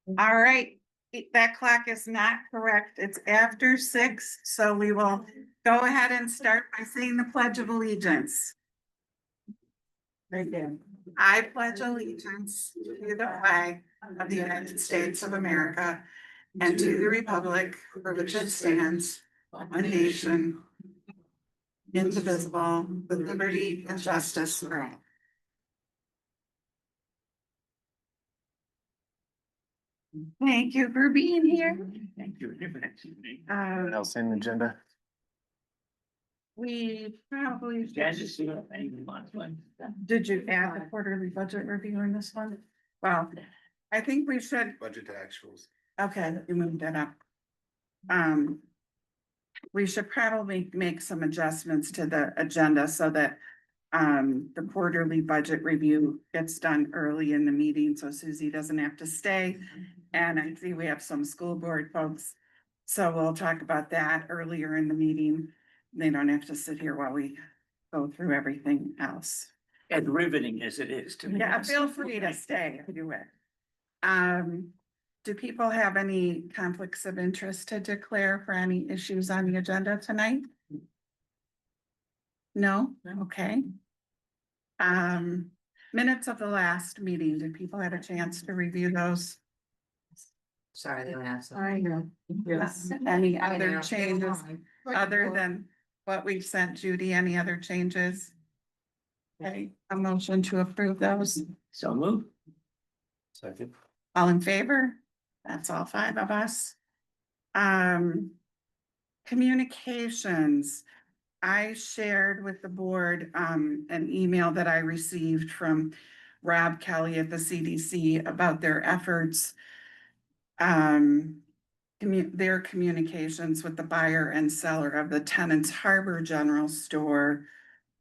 All right, that clock is not correct. It's after 6, so we will go ahead and start by saying the Pledge of Allegiance. Right there. I pledge allegiance to the flag of the United States of America and to the republic for which it stands, one nation, indivisible, with liberty and justice for all. Thank you for being here. Thank you. Uh, Else in the agenda? we probably. Budget Did you add the quarterly budget review in this one? Well, I think we should, to actuals. okay, you moved that up. We should probably make some adjustments to the agenda so that the quarterly budget review gets done early in the meeting, so Susie doesn't have to stay. And I see we have some school board folks, so we'll talk about that earlier in the meeting. They don't have to sit here while we go through everything else. As riveting as it is to me. Yeah, feel free to stay if you wish. Do people have any conflicts of interest to declare for any issues on the agenda tonight? No? Okay. Minutes of the last meeting, did people have a chance to review those? Sorry, they asked. I know. Yes. Any other changes other than what we've sent Judy? Any other changes? Okay, a motion to approve those. So move. Second. All in favor? That's all 5 of us. Communications. I shared with the board an email that I received from Rob Kelly at the CDC about their efforts. Their communications with the buyer and seller of the Tenants Harbor General Store.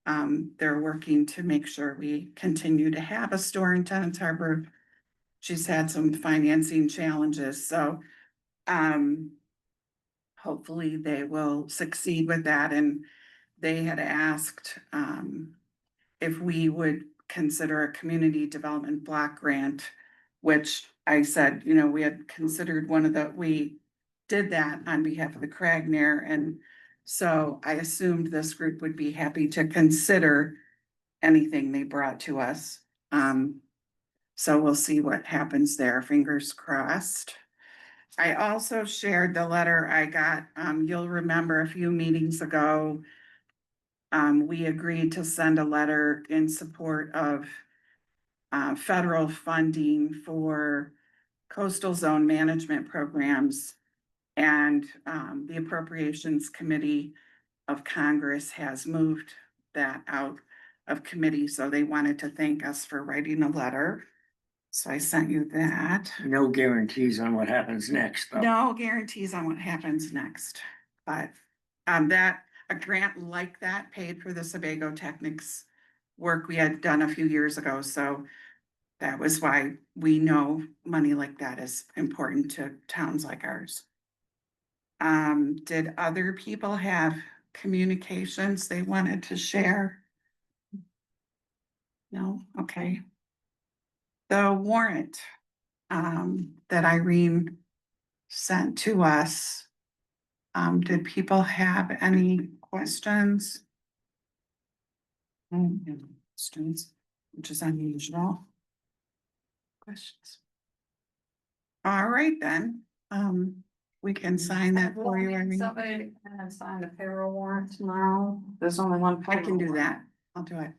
They're working to make sure we continue to have a store in Tenants Harbor. She's had some financing challenges, so hopefully they will succeed with that. And they had asked if we would consider a community development block grant, which I said, you know, we had considered we did that on behalf of the Cragner, and so I assumed this group would be happy to consider anything they brought to us. So we'll see what happens there, fingers crossed. I also shared the letter I got, you'll remember a few meetings ago, we agreed to send a letter in support of federal funding for coastal zone management programs. And the Appropriations Committee of Congress has moved that out of committee, so they wanted to thank us for writing a letter. So I sent you that. No guarantees on what happens next, though. No guarantees on what happens next, but that a grant like that paid for the Sebago Technics work we had done a few years ago, so that was why we know money like that is important to towns like ours. Did other people have communications they wanted to share? No, okay. The warrant that Irene sent to us. Did people have any questions? Questions, which is unusual. Questions? All right, then, we can sign that for you, Irene. Somebody can sign the payroll warrant tomorrow. There's only one. I can do that. I'll do it.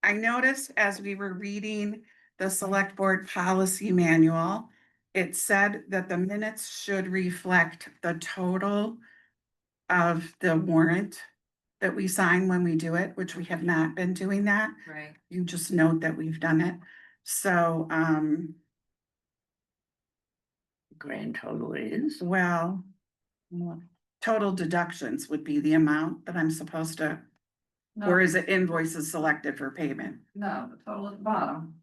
I noticed as we were reading the select board policy manual, it said that the minutes should reflect the total of the warrant that we sign when we do it, which we have not been doing that. Right. You just note that we've done it. So, Grand total is. well, total deductions would be the amount that I'm supposed to, or is it invoices selected for payment? No, the total at the bottom.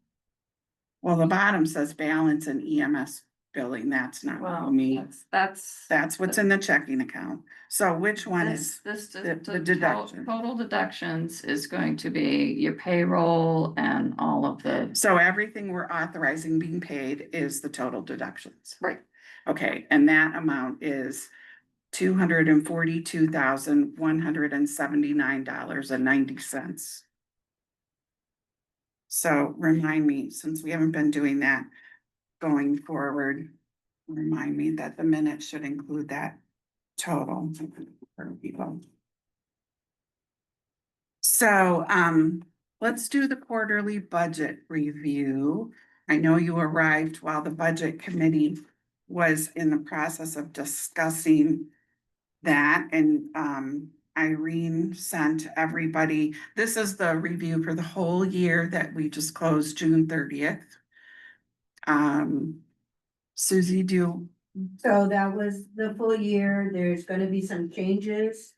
Well, the bottom says balance and EMS billing, that's not Well, me. that's. That's what's in the checking account. So which one is, This, the deduction? total deductions is going to be your payroll and all of the. so everything we're authorizing being paid is the total deductions? Right. Okay, and that amount is $242,179.90. So remind me, since we haven't been doing that going forward, remind me that the minutes should include that total for people. So, let's do the quarterly budget review. I know you arrived while the budget committee was in the process of discussing that, and, Irene sent everybody, this is the review for the whole year that we just closed June 30th. Susie, So that was the full year. There's gonna be some changes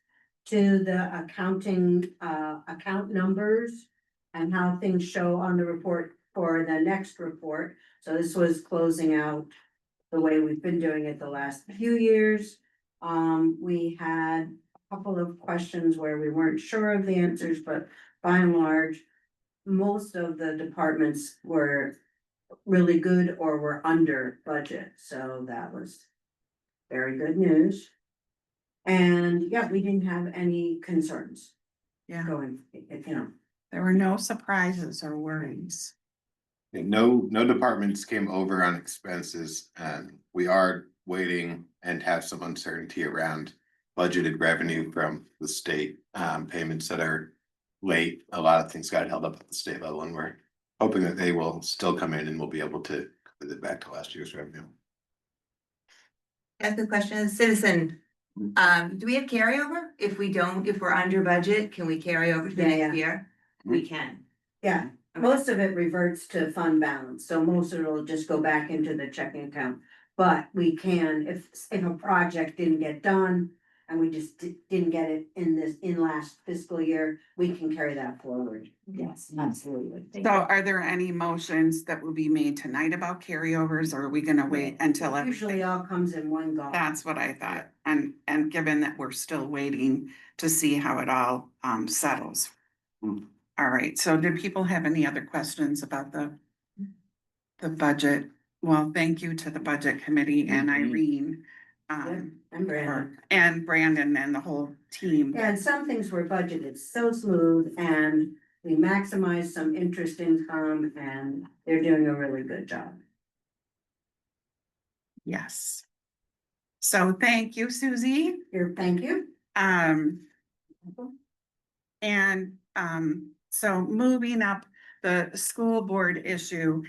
to the accounting, account numbers and how things show on the report for the next report. So this was closing out the way we've been doing it the last few years. We had a couple of questions where we weren't sure of the answers, but by and large, most of the departments were really good or were under budget, so that was very good news. And yeah, we didn't have any concerns yeah, going, you know. there were no surprises or worries. No departments came over on expenses, and we are waiting and have some uncertainty around budgeted revenue from the state, payments that are late. A lot of things got held up at the state level, and we're hoping that they will still come in and we'll be able to put it back to last year's revenue. Ask a question, citizen, do we have carryover? If we're under budget, can we carry over to Yeah, next yeah. year? We can. Yeah, most of it reverts to fund balance, so most of it will just go back into the checking account. But we can, if a project didn't get done and we just didn't get it in last fiscal year, we can carry that forward. Yes, absolutely. So are there any motions that will be made tonight about carryovers, or are we gonna wait until Usually everything? all comes in one go. That's what I thought, and given that we're still waiting to see how it all, settles. Hmm. All right, so do people have any other questions about the budget? Well, thank you to the budget committee and Mhm. Irene. And Brandon. And Brandon and the whole team. Yeah, and some things were budgeted so smooth and we maximized some interest income and they're doing a really good job. Yes. So thank you, Susie. Here, thank you. So moving up the school board issue,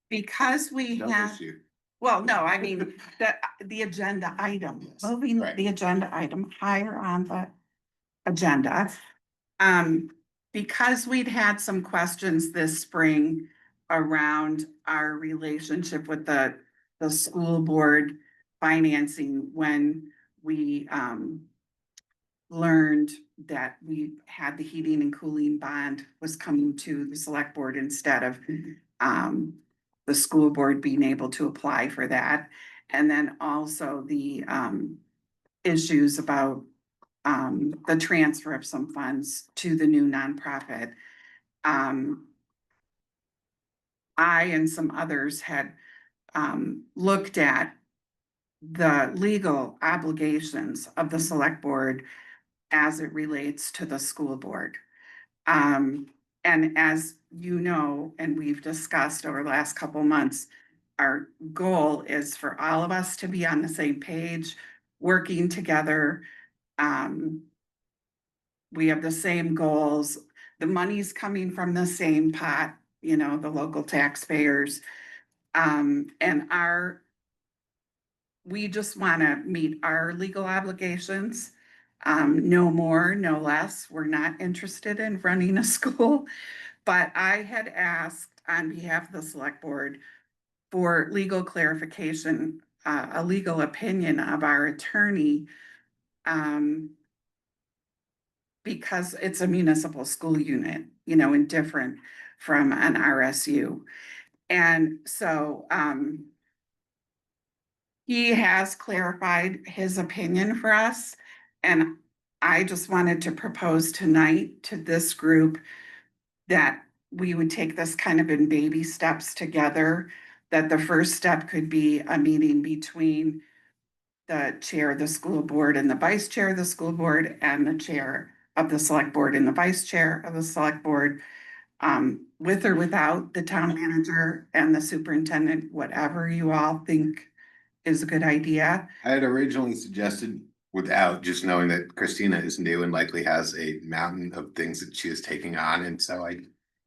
because we No have, issue. well, no, I mean, the agenda item, Yes, moving right. the agenda item higher on the agenda. Because we'd had some questions this spring around our relationship with the school board financing when we, learned that we had the heating and cooling bond was coming to the select board instead of, the school board being able to apply for that. And then also the, issues about, the transfer of some funds to the new nonprofit. I and some others had, looked at the legal obligations of the select board as it relates to the school board. And as you know, and we've discussed over the last couple months, our goal is for all of us to be on the same page, working together. We have the same goals, the money's coming from the same pot, you know, the local taxpayers. And we just wanna meet our legal obligations. No more, no less. We're not interested in running a school. But I had asked on behalf of the select board for legal clarification, a legal opinion of our attorney. Because it's a municipal school unit, you know, and different from an RSU. And so, he has clarified his opinion for us. And I just wanted to propose tonight to this group that we would take this kind of in baby steps together. That the first step could be a meeting between the chair of the school board and the vice chair of the school board and the chair of the select board and the vice chair of the select board. With or without the town manager and the superintendent, whatever you all think is a good idea. I had originally suggested without, just knowing that Christina is new and likely has a mountain of things that she is taking on, and so I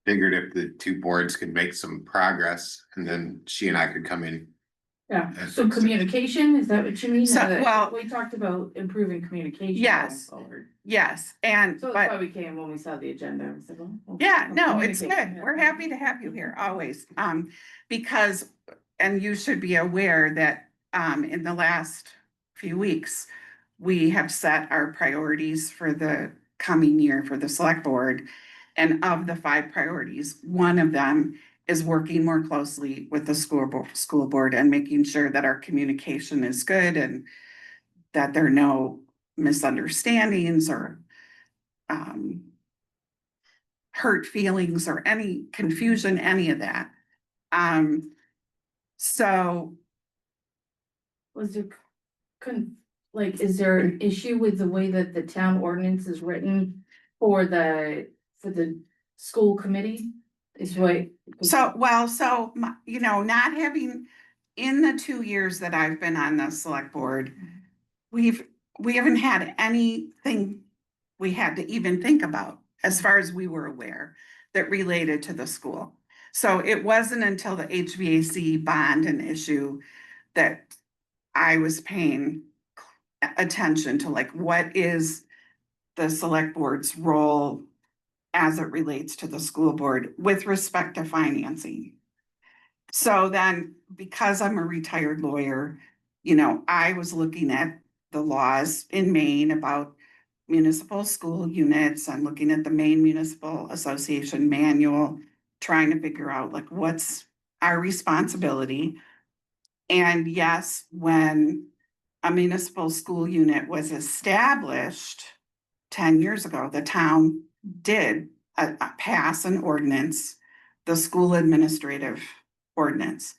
figured if the two boards could make some progress, and then she and I could come in. Yeah, That's so what I'm saying. communication, is that what you mean? So, well- We talked about improving communication. Yes. going forward. Yes, and, So that's why but, we came when we saw the agenda. I said, well, yeah, we'll no, it's communicate. good. We're happy to have you here always. Because, and you should be aware that, in the last few weeks, we have set our priorities for the coming year for the select board. And of the 5 priorities, one of them is working more closely with the school board and making sure that our communication is good and that there are no misunderstandings or hurt feelings or any confusion, any of that. So Was there, like, is there an issue with the way that the town ordinance is written for the school committee? Is what. So, you know, not having, in the 2 years that I've been on the select board, we haven't had anything we had to even think about, as far as we were aware, that related to the school. So it wasn't until the HVAC bond and issue that I was paying attention to, like, what is the select board's role as it relates to the school board with respect to financing. So then, because I'm a retired lawyer, you know, I was looking at the laws in Maine about municipal school units. I'm looking at the Maine Municipal Association manual, trying to figure out, like, what's our responsibility. And yes, when a municipal school unit was established 10 years ago, the town did pass an ordinance, the school administrative ordinance.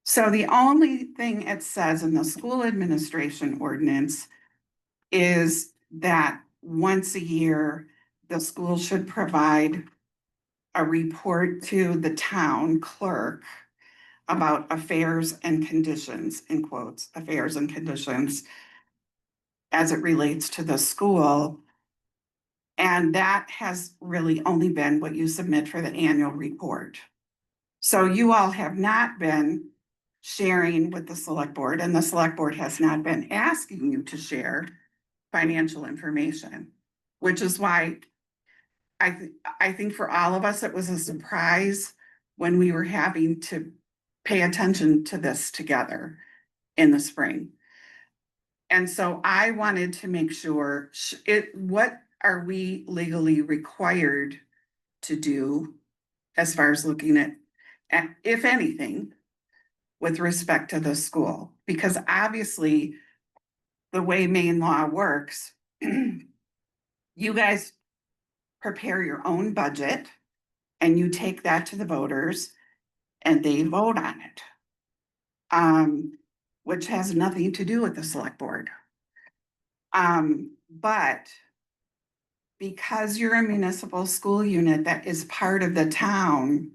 So the only thing it says in the school administration ordinance is that once a year, the school should provide a report to the town clerk about affairs and conditions, in quotes, affairs and conditions, as it relates to the school. And that has really only been what you submit for the annual report. So you all have not been sharing with the select board, and the select board has not been asking you to share financial information, which is why I think for all of us, it was a surprise when we were having to pay attention to this together in the spring. And so I wanted to make sure what are we legally required to do as far as looking at, if anything, with respect to the school? Because obviously, the way Maine law works, you guys prepare your own budget and you take that to the voters and they vote on it. Which has nothing to do with the select board. But because you're a municipal school unit that is part of the town,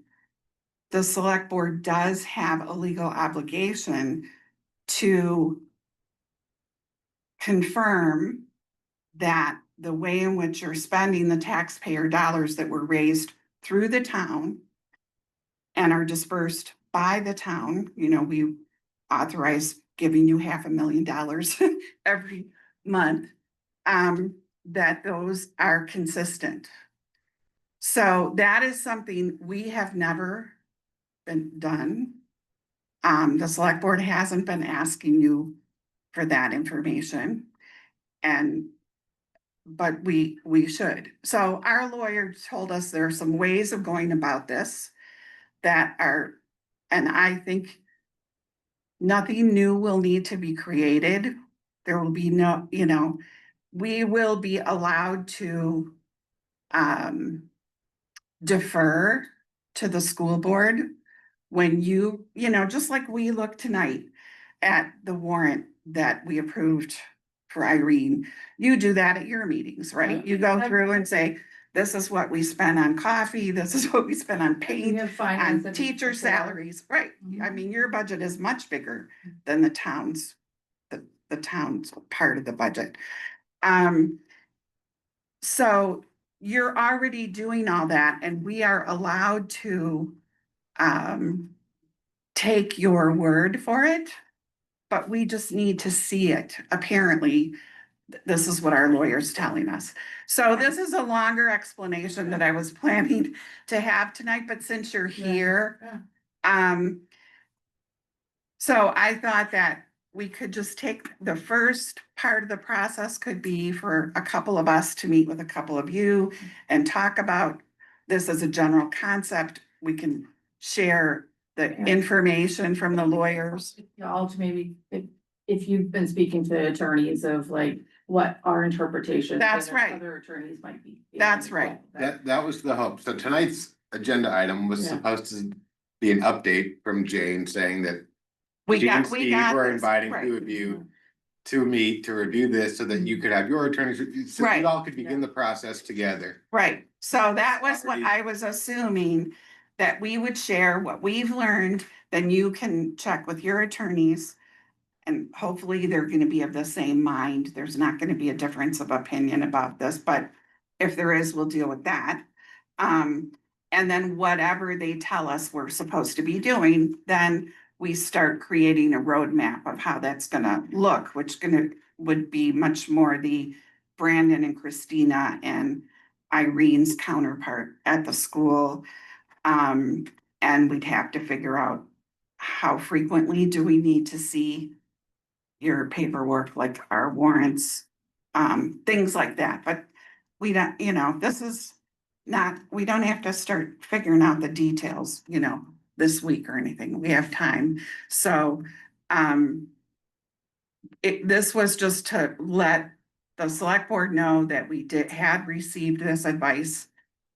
the select board does have a legal obligation to confirm that the way in which you're spending the taxpayer dollars that were raised through the town and are dispersed by the town, you know, we authorize giving you $500,000 every month, that those are consistent. So that is something we have never been done. The select board hasn't been asking you for that information. But we should. So our lawyer told us there are some ways of going about this that are, and I think nothing new will need to be created. There will be no, we will be allowed to defer to the school board when just like we look tonight at the warrant that we approved for Irene, you do that at your meetings, right? You go through and say, this is what we spent on coffee, this is what we spent on We paint, have finance. on and teacher before. salaries, right? I Mhm. mean, your budget is much bigger than the town's part of the budget. So you're already doing all that, and we are allowed to take your word for it, but we just need to see it. Apparently, this is what our lawyer's telling us. So this is a longer explanation that I was planning to have tonight, but since you're here, so I thought that we could just take the first part of the process could be for a couple of us to meet with a couple of you and talk about this as a general concept. We can share the Yeah. information from the lawyers. Y'all to maybe, if you've been speaking to attorneys of like what our interpretation. That's and right. Other attorneys might be. That's right. That was the hope. So tonight's agenda item was Yeah. supposed to be an update from Jane saying that We Jane and got Steve were this, inviting right. two of you to meet to review this so that you could have your attorneys, so Right. you all could begin the process together. Right, so that was what I was assuming, that we would share what we've learned, then you can check with your attorneys. And hopefully they're gonna be of the same mind, there's not gonna be a difference of opinion about this, but if there is, we'll deal with that. And then whatever they tell us we're supposed to be doing, then we start creating a roadmap of how that's gonna look, which would be much more the Brandon and Christina and Irene's counterpart at the school. And we'd have to figure out how frequently do we need to see your paperwork, like our warrants, things like that, but we don't, this is not, we don't have to start figuring out the details, this week or anything, we have time, so, this was just to let the select board know that we had received this advice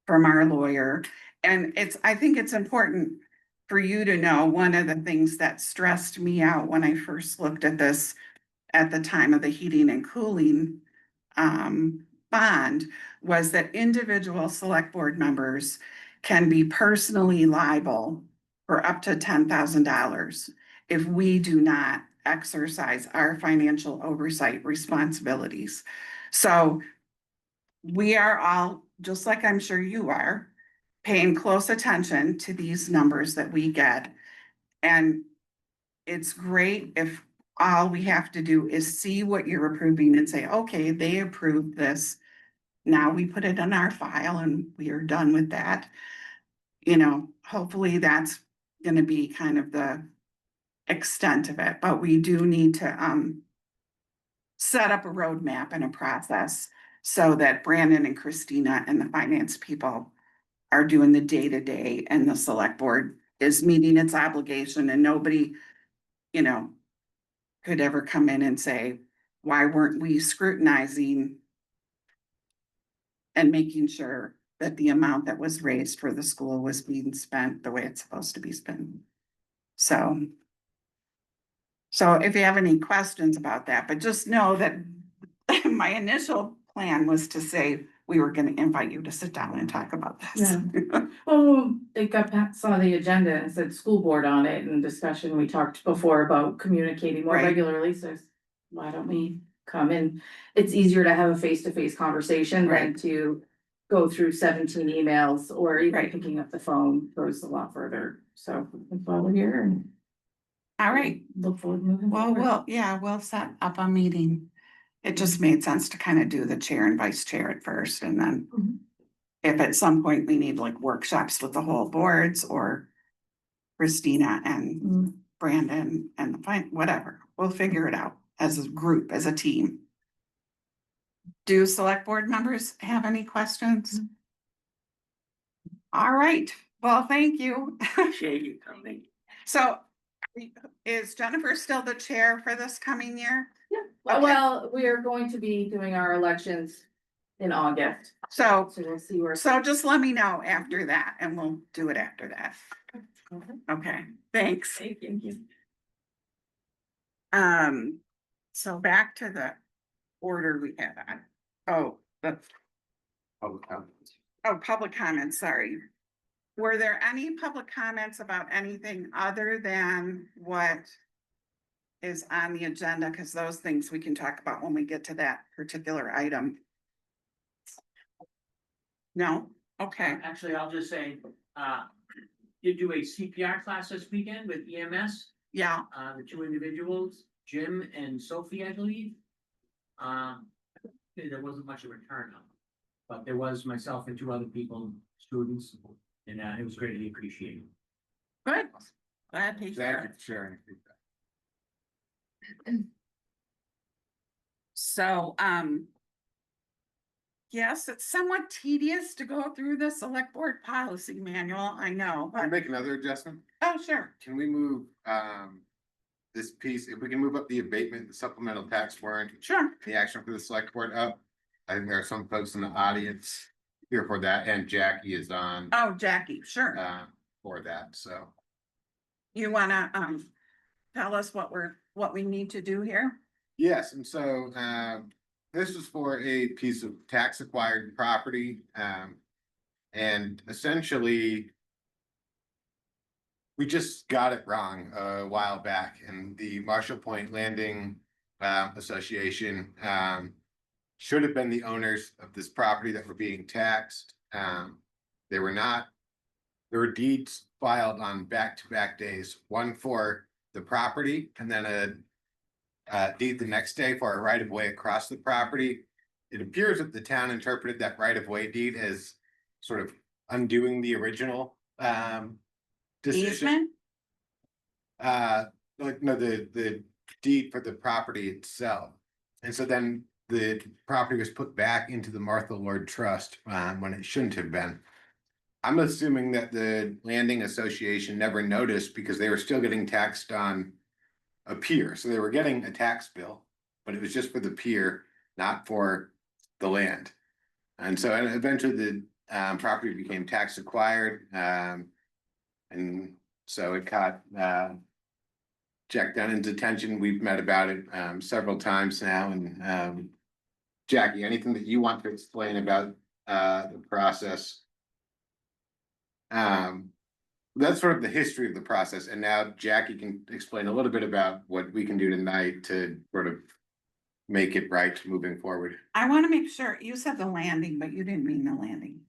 from our lawyer, and I think it's important for you to know, one of the things that stressed me out when I first looked at this at the time of the heating and cooling bond was that individual select board members can be personally liable for up to $10,000 if we do not exercise our financial oversight responsibilities. So we are all, just like I'm sure you are, paying close attention to these numbers that we get. And it's great if all we have to do is see what you're approving and say, okay, they approved this. Now we put it in our file and we are done with that. Hopefully that's gonna be kind of the extent of it, but we do need to set up a roadmap and a process so that Brandon and Christina and the finance people are doing the day-to-day and the select board is meeting its obligation, and nobody, could ever come in and say, why weren't we scrutinizing and making sure that the amount that was raised for the school was being spent the way it's supposed to be spent? So if you have any questions about that, but just know that my initial plan was to say we were gonna invite you to sit down and talk about this. Well, saw the agenda and said school board on it and discussion, we talked before about communicating more Right. regularly, so why don't we come in? It's easier to have a face-to-face conversation than Right. to go through 17 emails or even Right. picking up the phone goes a lot further, so that's why we're here and All right, look forward to moving well, forward. we'll set up a meeting. It just made sense to kind of do the chair and vice chair at first, and then Mhm. if at some point we need like workshops with the whole boards or Christina and Mm. Brandon and whatever, we'll figure it out as a group, as a team. Do select board members have any questions? All right, well, thank you. Appreciate you coming. So Is Jennifer still the chair for this coming year? Yeah, well, we are going to be doing our elections in August, So, so we'll see where. so just let me know after that and we'll do it after that. Okay, thanks. Thank you. So back to the order we had on. Oh, Public comments. public comments, sorry. Were there any public comments about anything other than what is on the agenda? Because those things we can talk about when we get to that particular item. No? Okay, Actually, I'll just say, did do a CPR class this weekend with EMS, yeah, the two individuals, Jim and Sophie, I believe. There wasn't much of a return on, but there was myself and two other people, students, and it was greatly appreciated. good. Glad to Thank you hear. for sharing. So, yes, it's somewhat tedious to go through the select board policy manual, I know, Can I but, make another adjustment? oh, sure. Can we move, this piece, if we can move up the abatement, the supplemental tax warrant, Sure. the action for the select board up? I think there are some folks in the audience here for that, and Jackie is on, Oh, Jackie, sure. for that, so. You wanna, tell us what we need to do here? Yes, and so, this is for a piece of tax acquired property, and essentially. We just got it wrong a while back, and the Marshall Point Landing, Association, should have been the owners of this property that were being taxed. They were not. There were deeds filed on back-to-back days, one for the property and then a deed the next day for a right of way across the property. It appears that the town interpreted that right of way deed as sort of undoing the original decision. Easement? Like, no, the deed for the property itself. And so then the property was put back into the Martha Lord Trust when it shouldn't have been. I'm assuming that the Landing Association never noticed because they were still getting taxed on a pier, so they were getting a tax bill, but it was just for the pier, not for the land. And so and eventually the property became tax acquired, and so it caught Jack Dunnan's attention. We've met about it several times now, and Jackie, anything that you want to explain about the process? That's sort of the history of the process, and now Jackie can explain a little bit about what we can do tonight to sort of make it right moving forward. I wanna make sure, you said the landing, but you didn't mean the landing.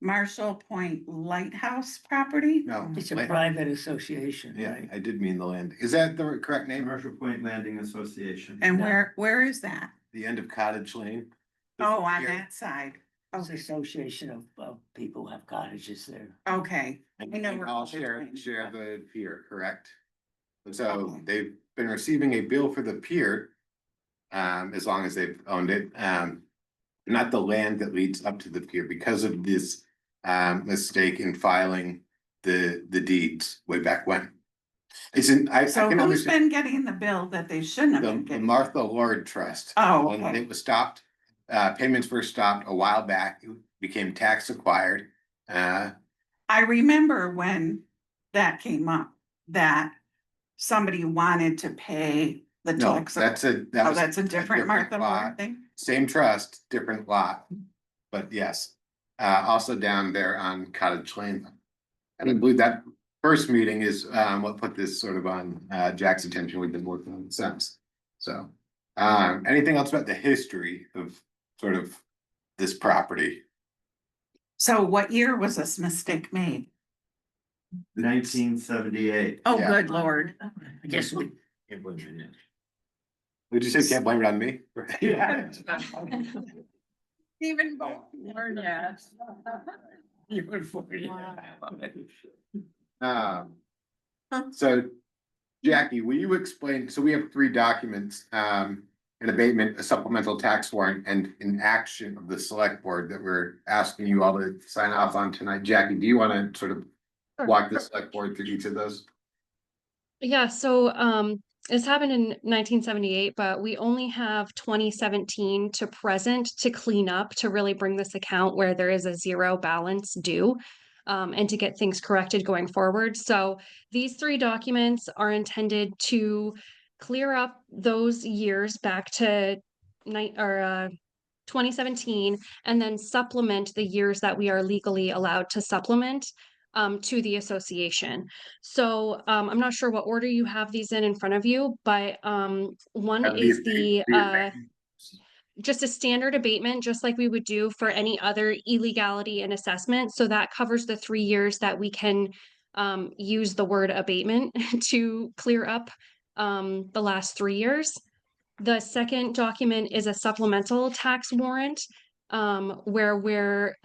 Marshall Point Lighthouse property? No, It's a private association, yeah, right? I did mean the land. Is that the correct name? Commercial Point Landing Association. And where is that? The end of Cottage Lane? Oh, on Here. that side. It's an association of people who have cottages there. Okay, And I know where I'll Cottage share Lane is. the pier, correct? And so Okay. they've been receiving a bill for the pier. As long as they've owned it, not the land that leads up to the pier because of this mistake in filing the deeds way back when. It's in, I So can who's understand been getting the bill that they shouldn't have been the getting? Martha Lord Trust. Oh, When okay. it was stopped, payments were stopped a while back, it became tax acquired. I remember when that came up, that somebody wanted to pay the No, tax. that's a, that Oh, was that's a different Martha lot. Lord thing? Same trust, different lot, but yes, also down there on Cottage Lane. And I believe that first meeting is what put this sort of on Jack's attention. We've been working on it since. So anything else about the history of sort of this property? So what year was this mistake made? 1978. Oh, Yeah. good lord. I guess we. It was in it. Would you say can't blame it on me? Yeah. Even more, yes. You were for it. So Jackie, will you explain, so we have 3 documents, an abatement, a supplemental tax warrant, and an action of the select board that we're asking you all to sign off on tonight. Jackie, do you want to sort of walk the select board through each of those? Yeah, so this happened in 1978, but we only have 2017 to present to clean up to really bring this account where there is a zero balance due. And to get things corrected going forward. So these three documents are intended to clear up those years back to 2017 and then supplement the years that we are legally allowed to supplement to the association. So I'm not sure what order you have these in front of you, but one is just a standard abatement, just like we would do for any other illegality and assessment. So that covers the 3 years that we can use the word abatement to clear up the last 3 years. The second document is a supplemental tax warrant, where we're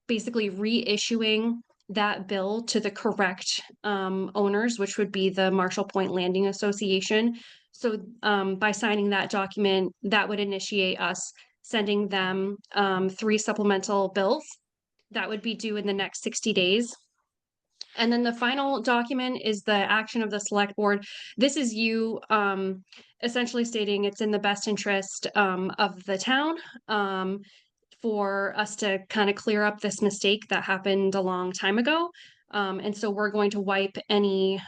basically reissuing that bill to the correct owners, which would be the Marshall Point Landing Association. So by signing that document, that would initiate us sending them 3 supplemental bills that would be due in the next 60 days. And then the final document is the action of the select board. This is you essentially stating it's in the best interest of the town for us to kind of clear up this mistake that happened a long time ago. And so we're going to wipe any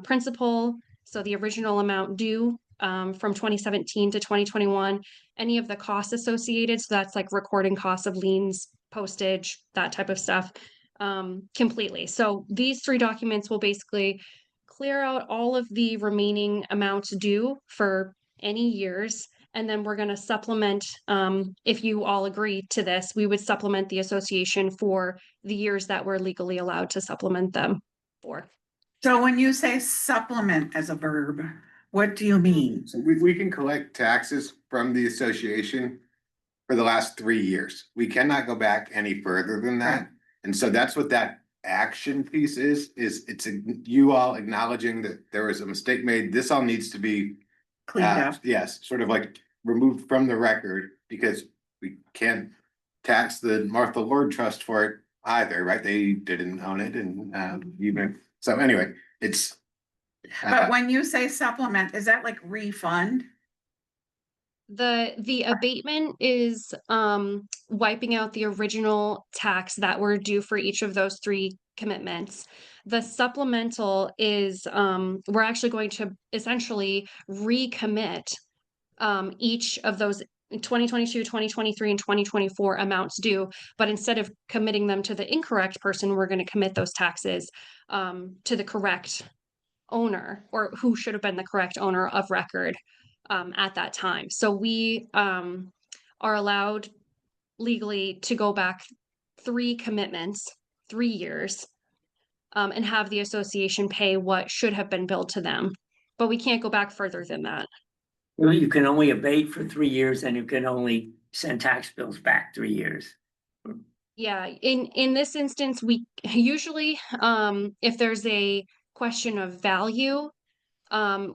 principal, so the original amount due from 2017 to 2021, any of the costs associated. So that's like recording costs of liens, postage, that type of stuff completely. So these 3 documents will basically clear out all of the remaining amounts due for any years. And then we're going to supplement, if you all agree to this, we would supplement the association for the years that we're legally allowed to supplement them for. So when you say supplement as a verb, what do you mean? So we can collect taxes from the association for the last 3 years. We cannot go back any further than that. And so that's what that action piece is it's you all acknowledging that there was a mistake made. This all needs to be Cleaned up. yes, sort of like removed from the record because we can't tax the Martha Lord Trust for it either, right? They didn't own it and even, so anyway, it's. But when you say supplement, is that like refund? The abatement is wiping out the original tax that were due for each of those 3 commitments. The supplemental is we're actually going to essentially recommit each of those 2022, 2023, and 2024 amounts due, but instead of committing them to the incorrect person, we're going to commit those taxes to the correct owner or who should have been the correct owner of record at that time. So we are allowed legally to go back 3 commitments, 3 years, and have the association pay what should have been billed to them. But we can't go back further than that. You can only abate for 3 years and you can only send tax bills back 3 years. Yeah, in this instance, we usually, if there's a question of value,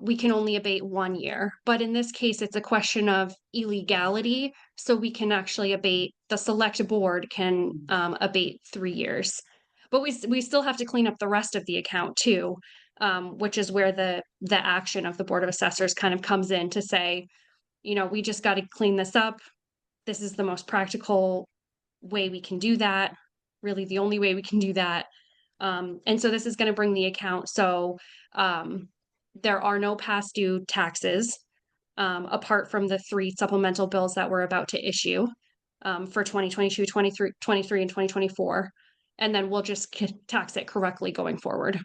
we can only abate 1 year. But in this case, it's a question of illegality. So we can actually abate, the select board can abate 3 years. But we still have to clean up the rest of the account too, which is where the action of the Board of Assessors kind of comes in to say, you know, we just got to clean this up. This is the most practical way we can do that, really the only way we can do that. And so this is going to bring the account. So there are no past due taxes apart from the 3 supplemental bills that we're about to issue for 2022, 23, and 2024. And then we'll just tax it correctly going forward.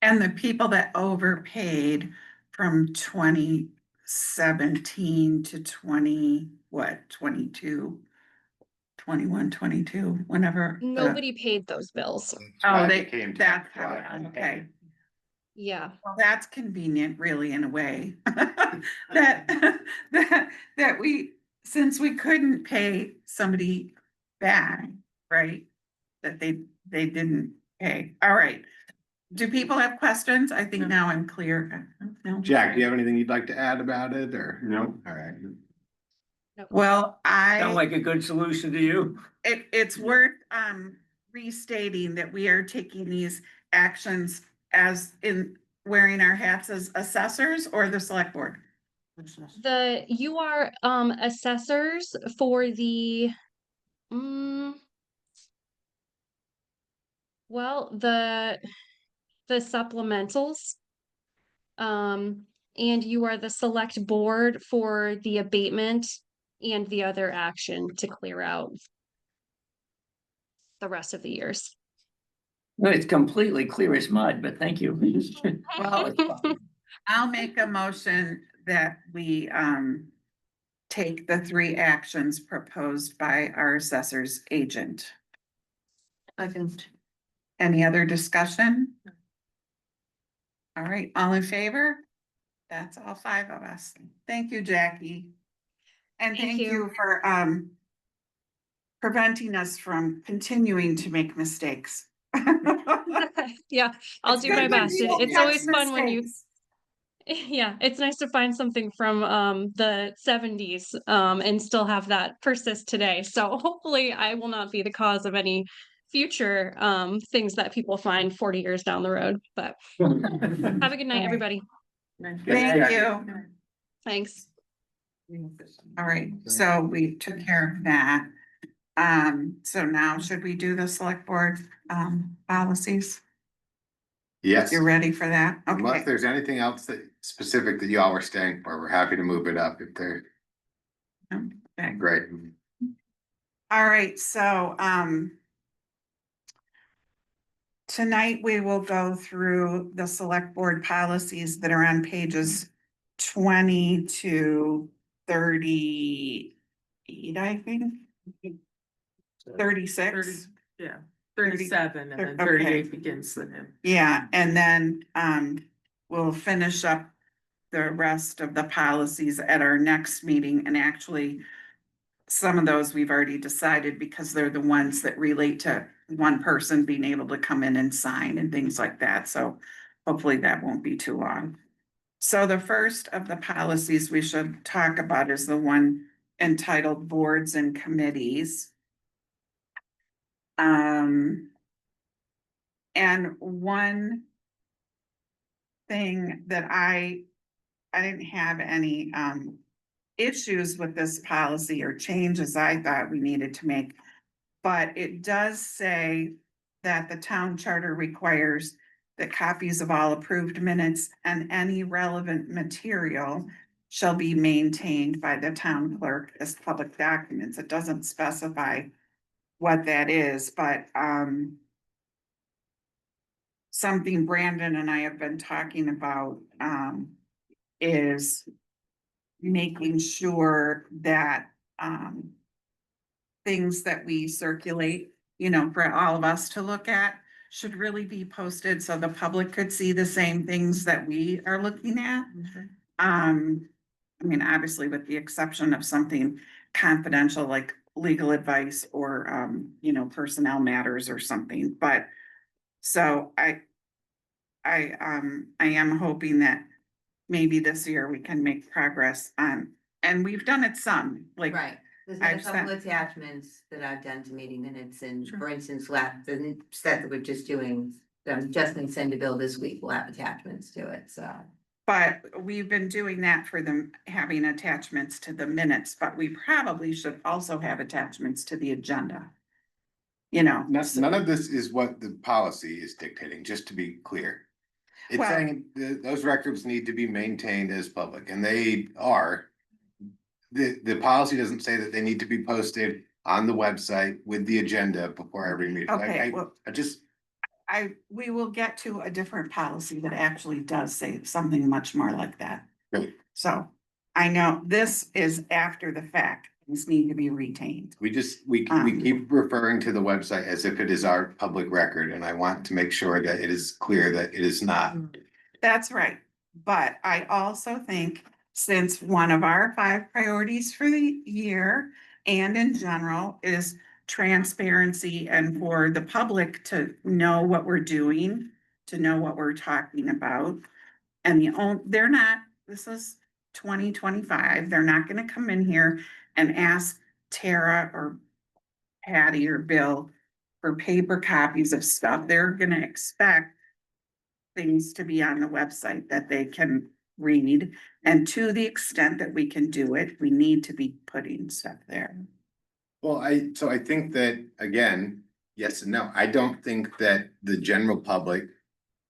And the people that overpaid from 2017 to 22, 21, 22, whenever. Nobody paid those bills. Oh, They came to. that's how, okay. Yeah. Well, that's convenient, really, in a way. That we, since we couldn't pay somebody back, right? That they didn't pay. All right. Do people have questions? I think now I'm clear. No? Jack, do you have anything you'd like to add about it or? No. All right. Well, Sound like a good solution to you? it's worth restating that we are taking these actions as in wearing our hats as assessors or the select board? You are assessors for the mm, well, the supplementals. And you are the select board for the abatement and the other action to clear out the rest of the years. No, it's completely clear as mud, but thank you. Well, I'll make a motion that we take the three actions proposed by our assessor's agent. Second. Any other discussion? All right, all in favor? That's all five of us. Thank you, Jackie. And Thank thank you. you for preventing us from continuing to make mistakes. Yeah, I'll It's do good my when best. people It's catch always fun when you, mistakes. yeah, it's nice to find something from the 70s and still have that persist today. So hopefully I will not be the cause of any future things that people find 40 years down the road. But have a good night, Right. everybody. Thank you. Thanks. All right, so we took care of that. So now should we do the select board policies? Yes, You're ready for that? unless Okay. there's anything else that specific that y'all were staying for, we're happy to move it up if they're Okay. great. All right, so tonight we will go through the select board policies that are on pages 20 to 38, I think. 36. Yeah, 37 and then Okay. 38 begins the new. Yeah, and then we'll finish up the rest of the policies at our next meeting, and actually some of those we've already decided because they're the ones that relate to one person being able to come in and sign and things like that. So hopefully that won't be too long. So the first of the policies we should talk about is the one entitled boards and committees. And one thing that I didn't have any issues with this policy or changes I thought we needed to make. But it does say that the town charter requires that copies of all approved minutes and any relevant material shall be maintained by the town clerk as public documents. It doesn't specify what that is, but something Brandon and I have been talking about is making sure that things that we circulate, for all of us to look at should really be posted so the public could see the same things that we are looking at. I mean, obviously with the exception of something confidential like legal advice or personnel matters or something, but so I am hoping that maybe this year we can make progress on, and we've done it some, like. Right, there's been a I've couple sent- attachments that I've done to meeting minutes and, Sure. for instance, the set that we're just doing. Just gonna send a bill this week, we'll have attachments to it, so. But we've been doing that for them, having attachments to the minutes, but we probably should also have attachments to the agenda. None of this is what the policy is dictating, just to be clear. It's Well- saying those records need to be maintained as public, and they are. The policy doesn't say that they need to be posted on the website with the agenda before every meeting. Okay, well, I just, we will get to a different policy that actually does say something much more like that. Good. So I know this is after the fact, things need to be retained. we keep referring to the website as if it is our public record, and I want to make sure that it is clear that it is not. That's right, but I also think since one of our 5 priorities for the year and in general is transparency and for the public to know what we're doing, to know what we're talking about. And this is 2025, they're not gonna come in here and ask Tara or Patty or Bill for paper copies of stuff. They're gonna expect things to be on the website that they can read. And to the extent that we can do it, we need to be putting stuff there. Well, I think that, again, yes and no. I don't think that the general public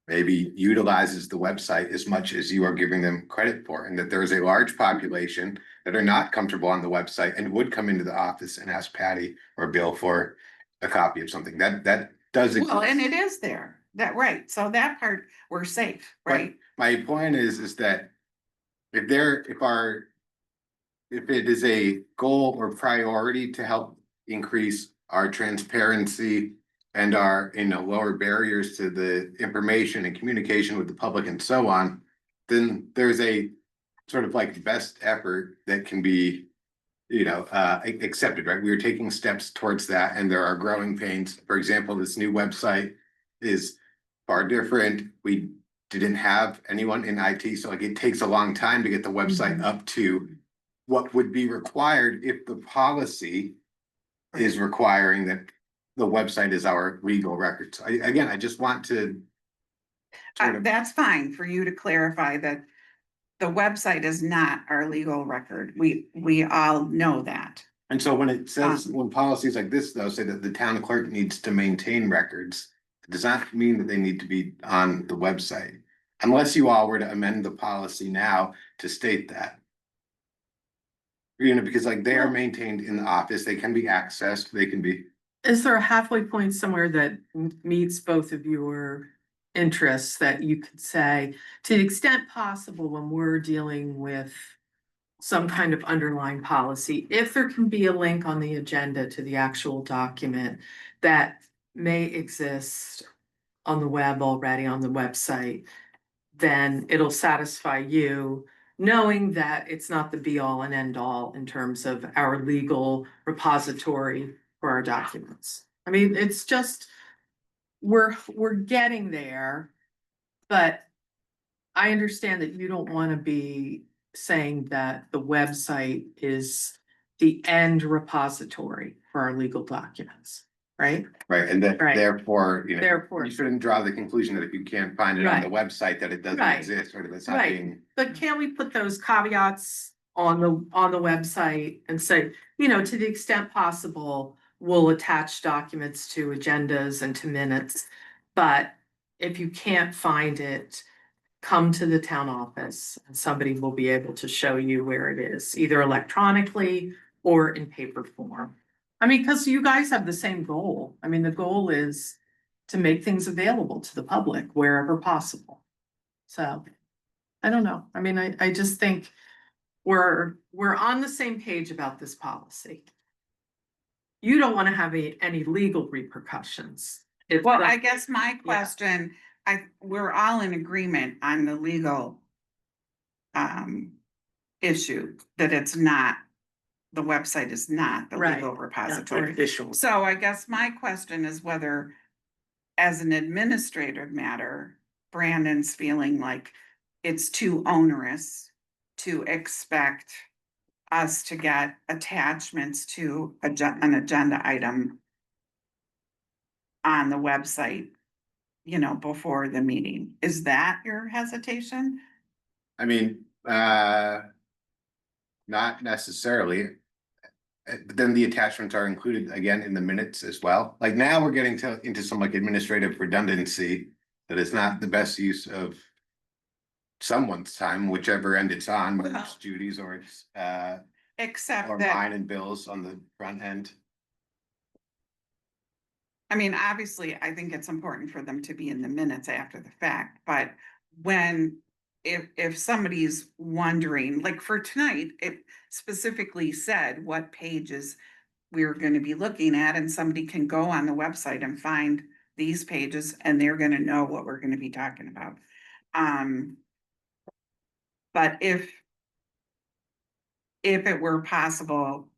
maybe utilizes the website as much as you are giving them credit for, and that there is a large population that are not comfortable on the website and would come into the office and ask Patty or Bill for a copy of something. That does exist. Well, and it is there, that, right, so that part, we're safe, right? My point is that if it is a goal or priority to help increase our transparency and our, lower barriers to the information and communication with the public and so on, then there's a sort of like best effort that can be, accepted, right? We are taking steps towards that, and there are growing pains. For example, this new website is far different. We didn't have anyone in IT, so like it takes a long time to get the website up to what would be required if the policy is requiring that the website is our legal record. So I just want to sort of, That's fine for you to clarify that the website is not our legal record. We all know that. and so when it says, when policies like this though say that the town clerk needs to maintain records, it does not mean that they need to be on the website. Unless you all were to amend the policy now to state that. Because like they are maintained in the office, they can be accessed, they can be. Is there a halfway point somewhere that meets both of your interests that you could say, to the extent possible, when we're dealing with some kind of underlying policy, if there can be a link on the agenda to the actual document that may exist on the web already on the website, then it'll satisfy you, knowing that it's not the be all and end all in terms of our legal repository for our documents. I mean, it's just, we're getting there, but I understand that you don't want to be saying that the website is the end repository for our legal documents, right? Right, and that Right. therefore, Therefore, you shouldn't draw the conclusion that if you can't find it on the website, that it doesn't Right. exist, or that it's not Right. being. but can we put those caveats on the website and say, to the extent possible, we'll attach documents to agendas and to minutes. But if you can't find it, come to the town office and somebody will be able to show you where it is, either electronically or in paper form. I mean, because you guys have the same goal. I mean, the goal is to make things available to the public wherever possible. So, I don't know. I mean, I just think we're on the same page about this policy. You don't want to have any legal repercussions. Well, I guess my question, we're all in agreement on the legal issue, that it's not, the website is not the Right. legal repository. Official. So I guess my question is whether, as an administrative matter, Brandon's feeling like it's too onerous to expect us to get attachments to an agenda item on the website, before the meeting. Is that your hesitation? I mean, not necessarily. But then the attachments are included again in the minutes as well. Like now we're getting into some like administrative redundancy that is not the best use of someone's time, whichever end it's on, whether it's Judy's or it's Except or that, mine and Bill's on the front end. I mean, obviously, I think it's important for them to be in the minutes after the fact, but if somebody's wondering, like for tonight, it specifically said what pages we were gonna be looking at, and somebody can go on the website and find these pages, and they're gonna know what we're gonna be talking about. But if it were possible,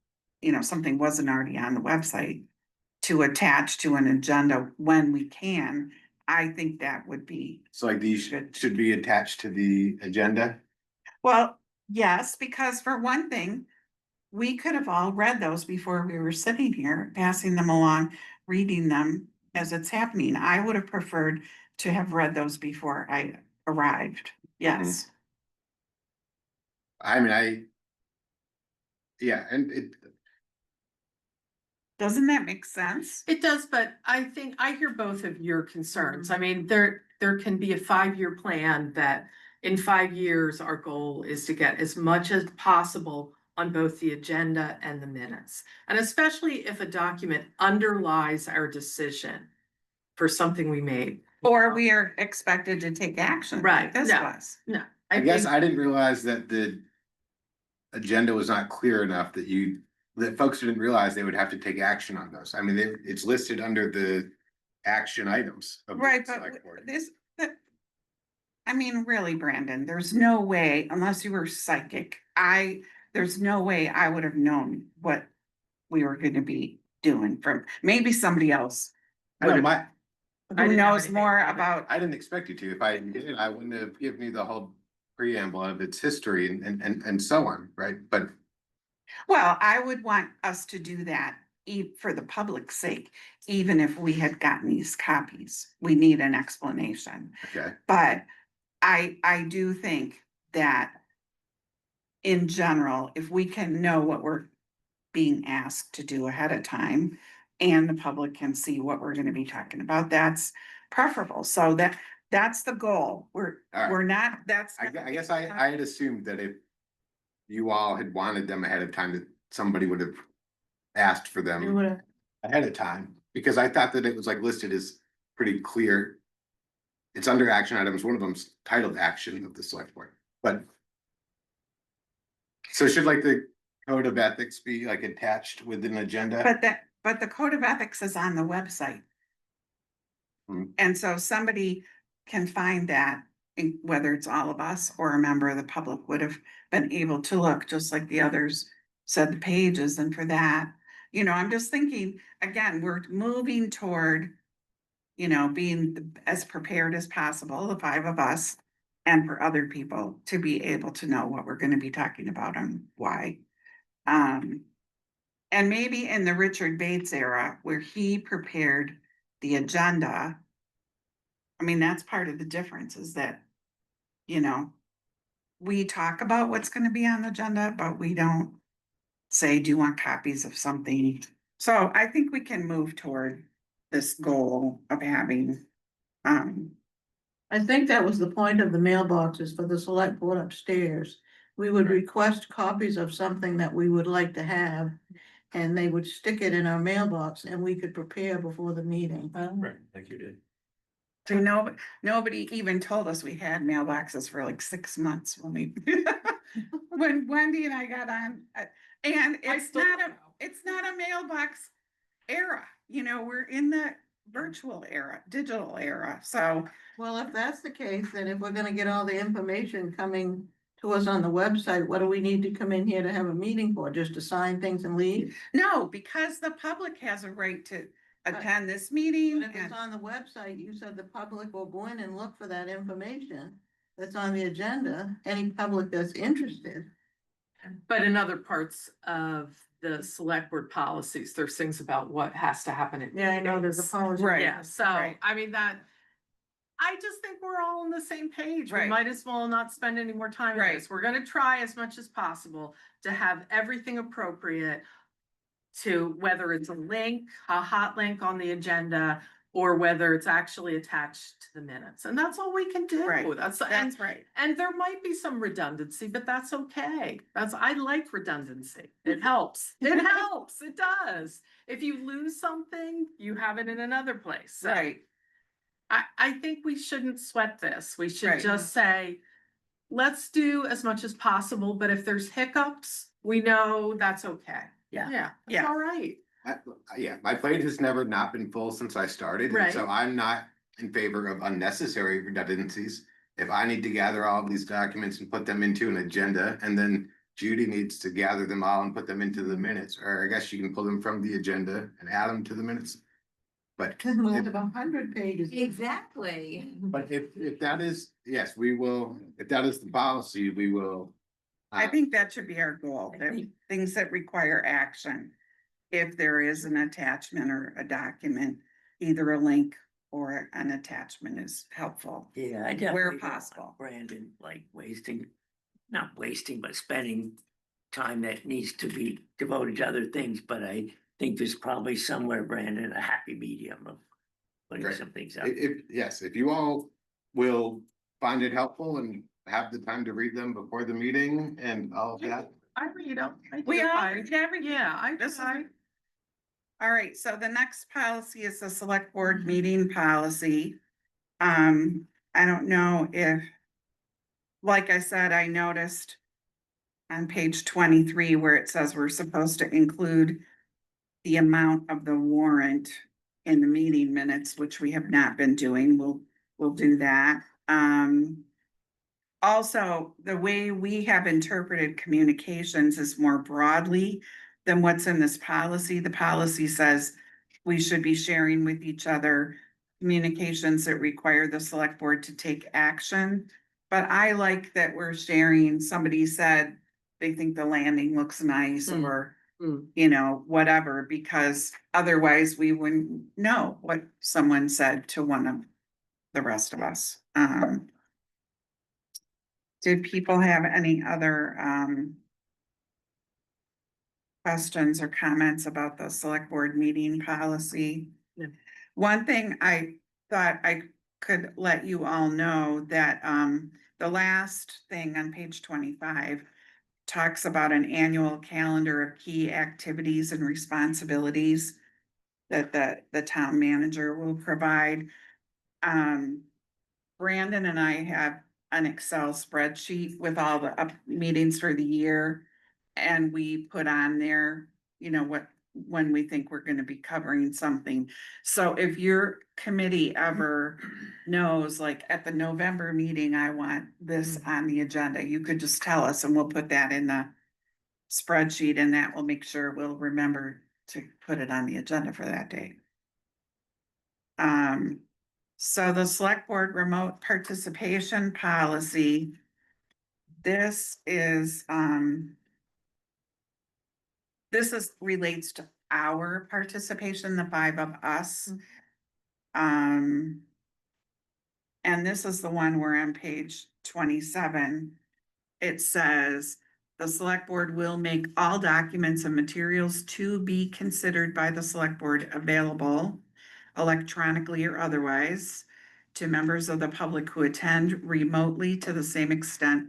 something wasn't already on the website, to attach to an agenda when we can, I think that would be. So like these should be attached to the agenda. Well, yes, because for one thing, we could have all read those before we were sitting here, passing them along, reading them as it's happening. I would have preferred to have read those before I arrived. Yes. I mean, yeah, and Doesn't that make sense? It does, but I think I hear both of your concerns. I mean, there can be a 5-year plan that in 5 years, our goal is to get as much as possible on both the agenda and the minutes. And especially if a document underlies our decision for something we made. Or we are expected to take action. like Right, This no. was. No, I guess think- I didn't realize that the agenda was not clear enough that folks didn't realize they would have to take action on those. I mean, it's listed under the action items. of the Right, but select board. I mean, really, Brandon, there's no way, unless you were psychic, there's no way I would have known what we were gonna be doing from, maybe somebody else. I know would've- my, I Who didn't have knows anything more about it. about, I didn't expect you to. If I did, I wouldn't have given you the whole preamble of its history and so on, right? But well, I would want us to do that for the public's sake, even if we had gotten these copies. We need an explanation. okay, But I do think that in general, if we can know what we're being asked to do ahead of time and the public can see what we're gonna be talking about, that's preferable. So that's the goal. All right. We're not, that's. I guess I had assumed that if you all had wanted them ahead of time, that somebody would have asked for them ahead of time, because I thought that it was like listed as pretty clear. It's under action items, one of them's titled action of the select board, but. So should like the code of ethics be like attached with an agenda? But the code of ethics is on the website. Hmm. And so somebody can find that, whether it's all of us or a member of the public would have been able to look, just like the others said the pages, and for that, I'm just thinking, again, we're moving toward, being as prepared as possible, the 5 of us, and for other people to be able to know what we're gonna be talking about and why. And maybe in the Richard Bates era, where he prepared the agenda. I mean, that's part of the difference is that, we talk about what's gonna be on the agenda, but we don't say, do you want copies of something? So I think we can move toward this goal of having, I think that was the point of the mailboxes for the select board upstairs. We would request copies of something that we would like to have. And they would stick it in our mailbox and we could prepare before the meeting. Right, like you did. so nobody even told us we had mailboxes for like 6 months when Wendy and I got on, and it's not a mailbox era, we're in the virtual era, digital era, so. Well, if that's the case, then if we're gonna get all the information coming to us on the website, what do we need to come in here to have a meeting for? Just to sign things and leave? No, because the public has a right to attend this meeting. But if it's on the website, you said the public will go in and look for that information that's on the agenda, any public that's interested. But in other parts of the select board policies, there's things about what has to happen. Yeah, I know there's a policy. Right. Yeah, so, right. I mean, I just think we're all on the same page. We Right. might as well not spend any more time on this. We're gonna try as much as possible to have everything appropriate to whether it's a link, a hot link on the agenda, or whether it's actually attached to the minutes. And that's all we can do. Right. That's right. and there might be some redundancy, but that's okay. I like redundancy. It helps. It helps. It does. If you lose something, you have it in another place. So Right, I think we shouldn't sweat this. We should Right. just say, let's do as much as possible, but if there's hiccups, we know that's okay. Yeah. Yeah, Yeah. that's all right. Yeah, my plate has never not been full since I started, and so I'm not in favor of unnecessary redundancies. If I need to gather all of these documents and put them into an agenda, and then Judy needs to gather them all and put them into the minutes, or I guess you can pull them from the agenda and add them to the minutes. But Most of 100 pages. Exactly. if that is, yes, we will, if that is the policy, we will. I think that should be our goal, that things that require action. If there is an attachment or a document, either a link or an attachment is helpful. Yeah, I definitely don't want possible. Brandon, like wasting, not wasting, but spending time that needs to be devoted to other things, but I think there's probably somewhere, Brandon, a happy medium of putting Great. some things up. Yes, if you all will find it helpful and have the time to read them before the meeting and all of that. I read them. We all read everything. Yeah, I This is- decide. All right, so the next policy is the select board meeting policy. I don't know if, like I said, I noticed on page 23 where it says we're supposed to include the amount of the warrant in the meeting minutes, which we have not been doing. We'll do that. Also, the way we have interpreted communications is more broadly than what's in this policy. The policy says we should be sharing with each other communications that require the select board to take action. But I like that we're sharing, somebody said they think the landing looks nice or, you know, whatever, because otherwise we wouldn't know what someone said to one of the rest of us. Did people have any other questions or comments about the select board meeting policy? No. One thing I thought I could let you all know that the last thing on page 25 talks about an annual calendar of key activities and responsibilities that the town manager will provide. Brandon and I have an Excel spreadsheet with all the meetings for the year. And we put on there, you know, when we think we're gonna be covering something. So if your committee ever knows, like at the November meeting, I want this on the agenda, you could just tell us and we'll put that in the spreadsheet and that will make sure we'll remember to put it on the agenda for that day. So the select board remote participation policy. This is relates to our participation, the five of us. And this is the one where on page 27, it says the select board will make all documents and materials to be considered by the select board available electronically or otherwise to members of the public who attend remotely to the same extent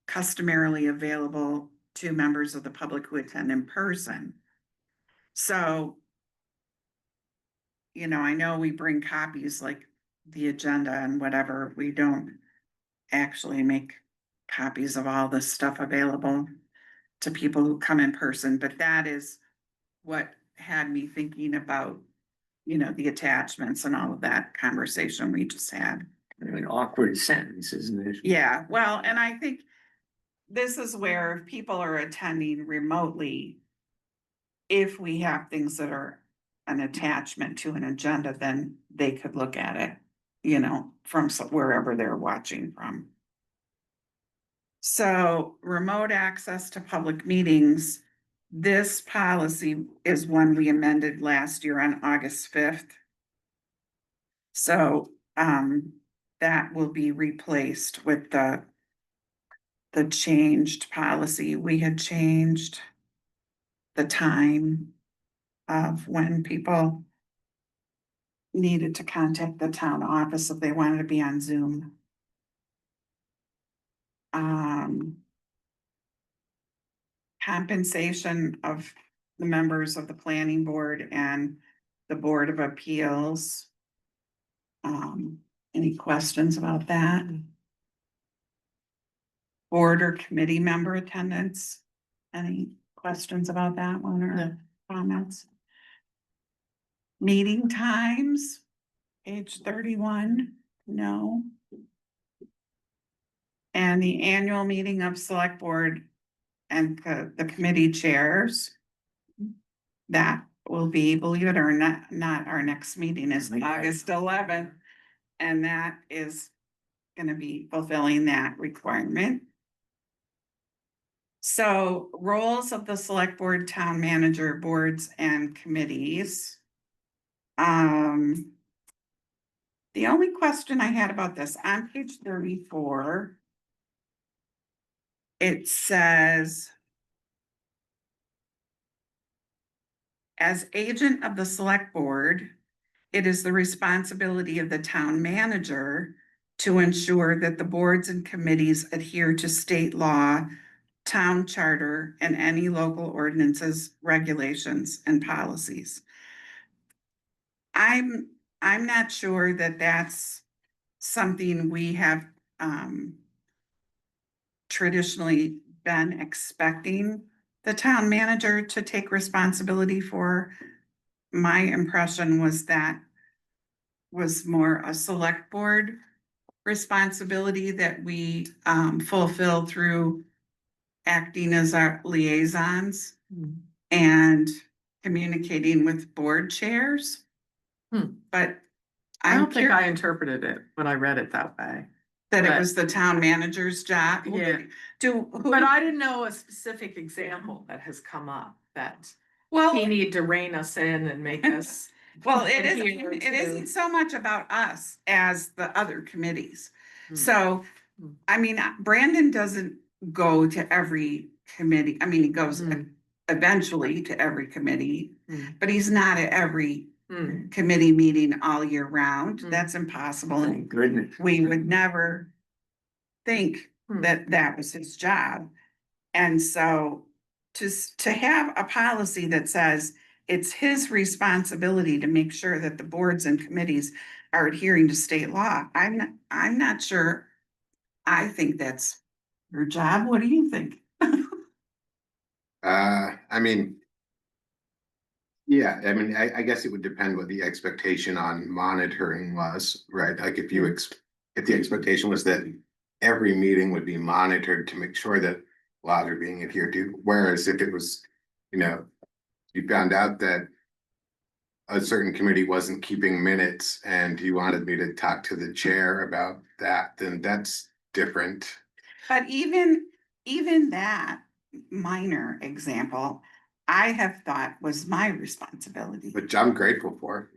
customarily available to members of the public who attend in person. So, you know, I know we bring copies like the agenda and whatever, we don't actually make copies of all this stuff available to people who come in person, but that is what had me thinking about, you know, the attachments and all of that conversation we just had. An awkward sentence, isn't it? Yeah, well, and I think this is where if people are attending remotely, if we have things that are an attachment to an agenda, then they could look at it, you know, from wherever they're watching from. So remote access to public meetings, this policy is one we amended last year on August 5th. So that will be replaced with the changed policy. We had changed the time of when people needed to contact the town office if they wanted to be on Zoom. Compensation of the members of the planning board and the Board of Appeals. Any questions about that? Board or committee member attendance? Any questions about that one or comments? Meeting times, page 31, no. And the annual meeting of select board and the committee chairs. That will be, believe it or not, our next meeting is August 11th. And that is gonna be fulfilling that requirement. So roles of the select board, town manager, boards and committees. The only question I had about this, on page 34. It says. As agent of the select board, it is the responsibility of the town manager to ensure that the boards and committees adhere to state law, town charter, and any local ordinances, regulations, and policies. I'm not sure that that's something we have traditionally been expecting the town manager to take responsibility for. My impression was that was more a select board responsibility that we fulfill through acting as our liaisons and communicating with board chairs. But I I'm don't think curious I interpreted it when I read it that way. that it but- was the town manager's job. Yeah. Who? But I didn't know a specific example that has come up that Well, he need to rein us in and make us. well, it adhere isn't, it to- isn't so much about us as the other committees. Hmm. So, Hmm. I mean, Brandon doesn't go to every committee. I mean, he goes Hmm. eventually to every committee, Hmm. but he's not at every Hmm. committee meeting all year round. Hmm. That's impossible. And Thank goodness. we would never think Hmm. that that was his job. And so to have a policy that says it's his responsibility to make sure that the boards and committees are adhering to state law, I'm not sure. I think that's your job. What do you think? I mean. Yeah, I mean, I guess it would depend what the expectation on monitoring was, right? Like if you if the expectation was that every meeting would be monitored to make sure that laws are being adhered to, whereas if it was, you found out that a certain committee wasn't keeping minutes and you wanted me to talk to the chair about that, then that's different. But even that minor example, I have thought was my responsibility. Which I'm grateful for.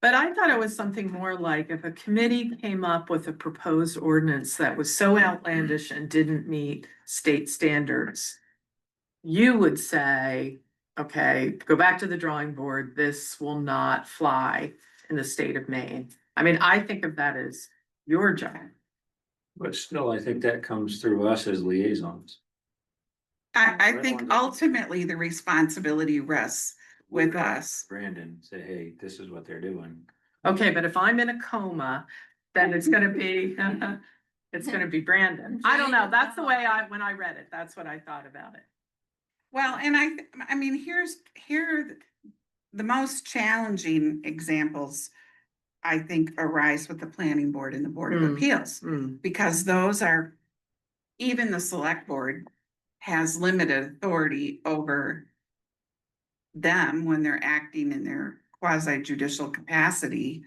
But I thought it was something more like if a committee came up with a proposed ordinance that was so outlandish and didn't meet state standards. You would say, okay, go back to the drawing board, this will not fly in the state of Maine. I mean, I think of that as your job. But still, I think that comes through us as liaisons. I Right think on the- ultimately the responsibility rests with us. Brandon, say, hey, this is what they're doing. Okay, but if I'm in a coma, then it's gonna be, it's gonna be Brandon. I don't know, that's the way when I read it, that's what I thought about it. Well, and I mean, here are the most challenging examples, I think, arise with the planning board and the Board of Hmm. Appeals, because those are, even the select board has limited authority over them when they're acting in their quasi judicial capacity.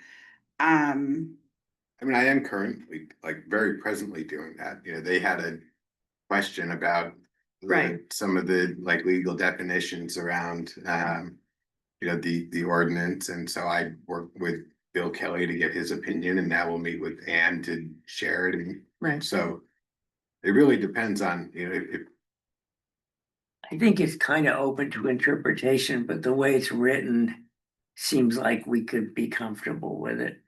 I mean, I am currently, like, very presently doing that. They had a question about Right. some of the like legal definitions around the ordinance, and so I worked with Bill Kelly to get his opinion, and now we'll meet with Ann to share it, and Right. so it really depends on, if I think it's kind of open to interpretation, but the way it's written seems like we could be comfortable with it.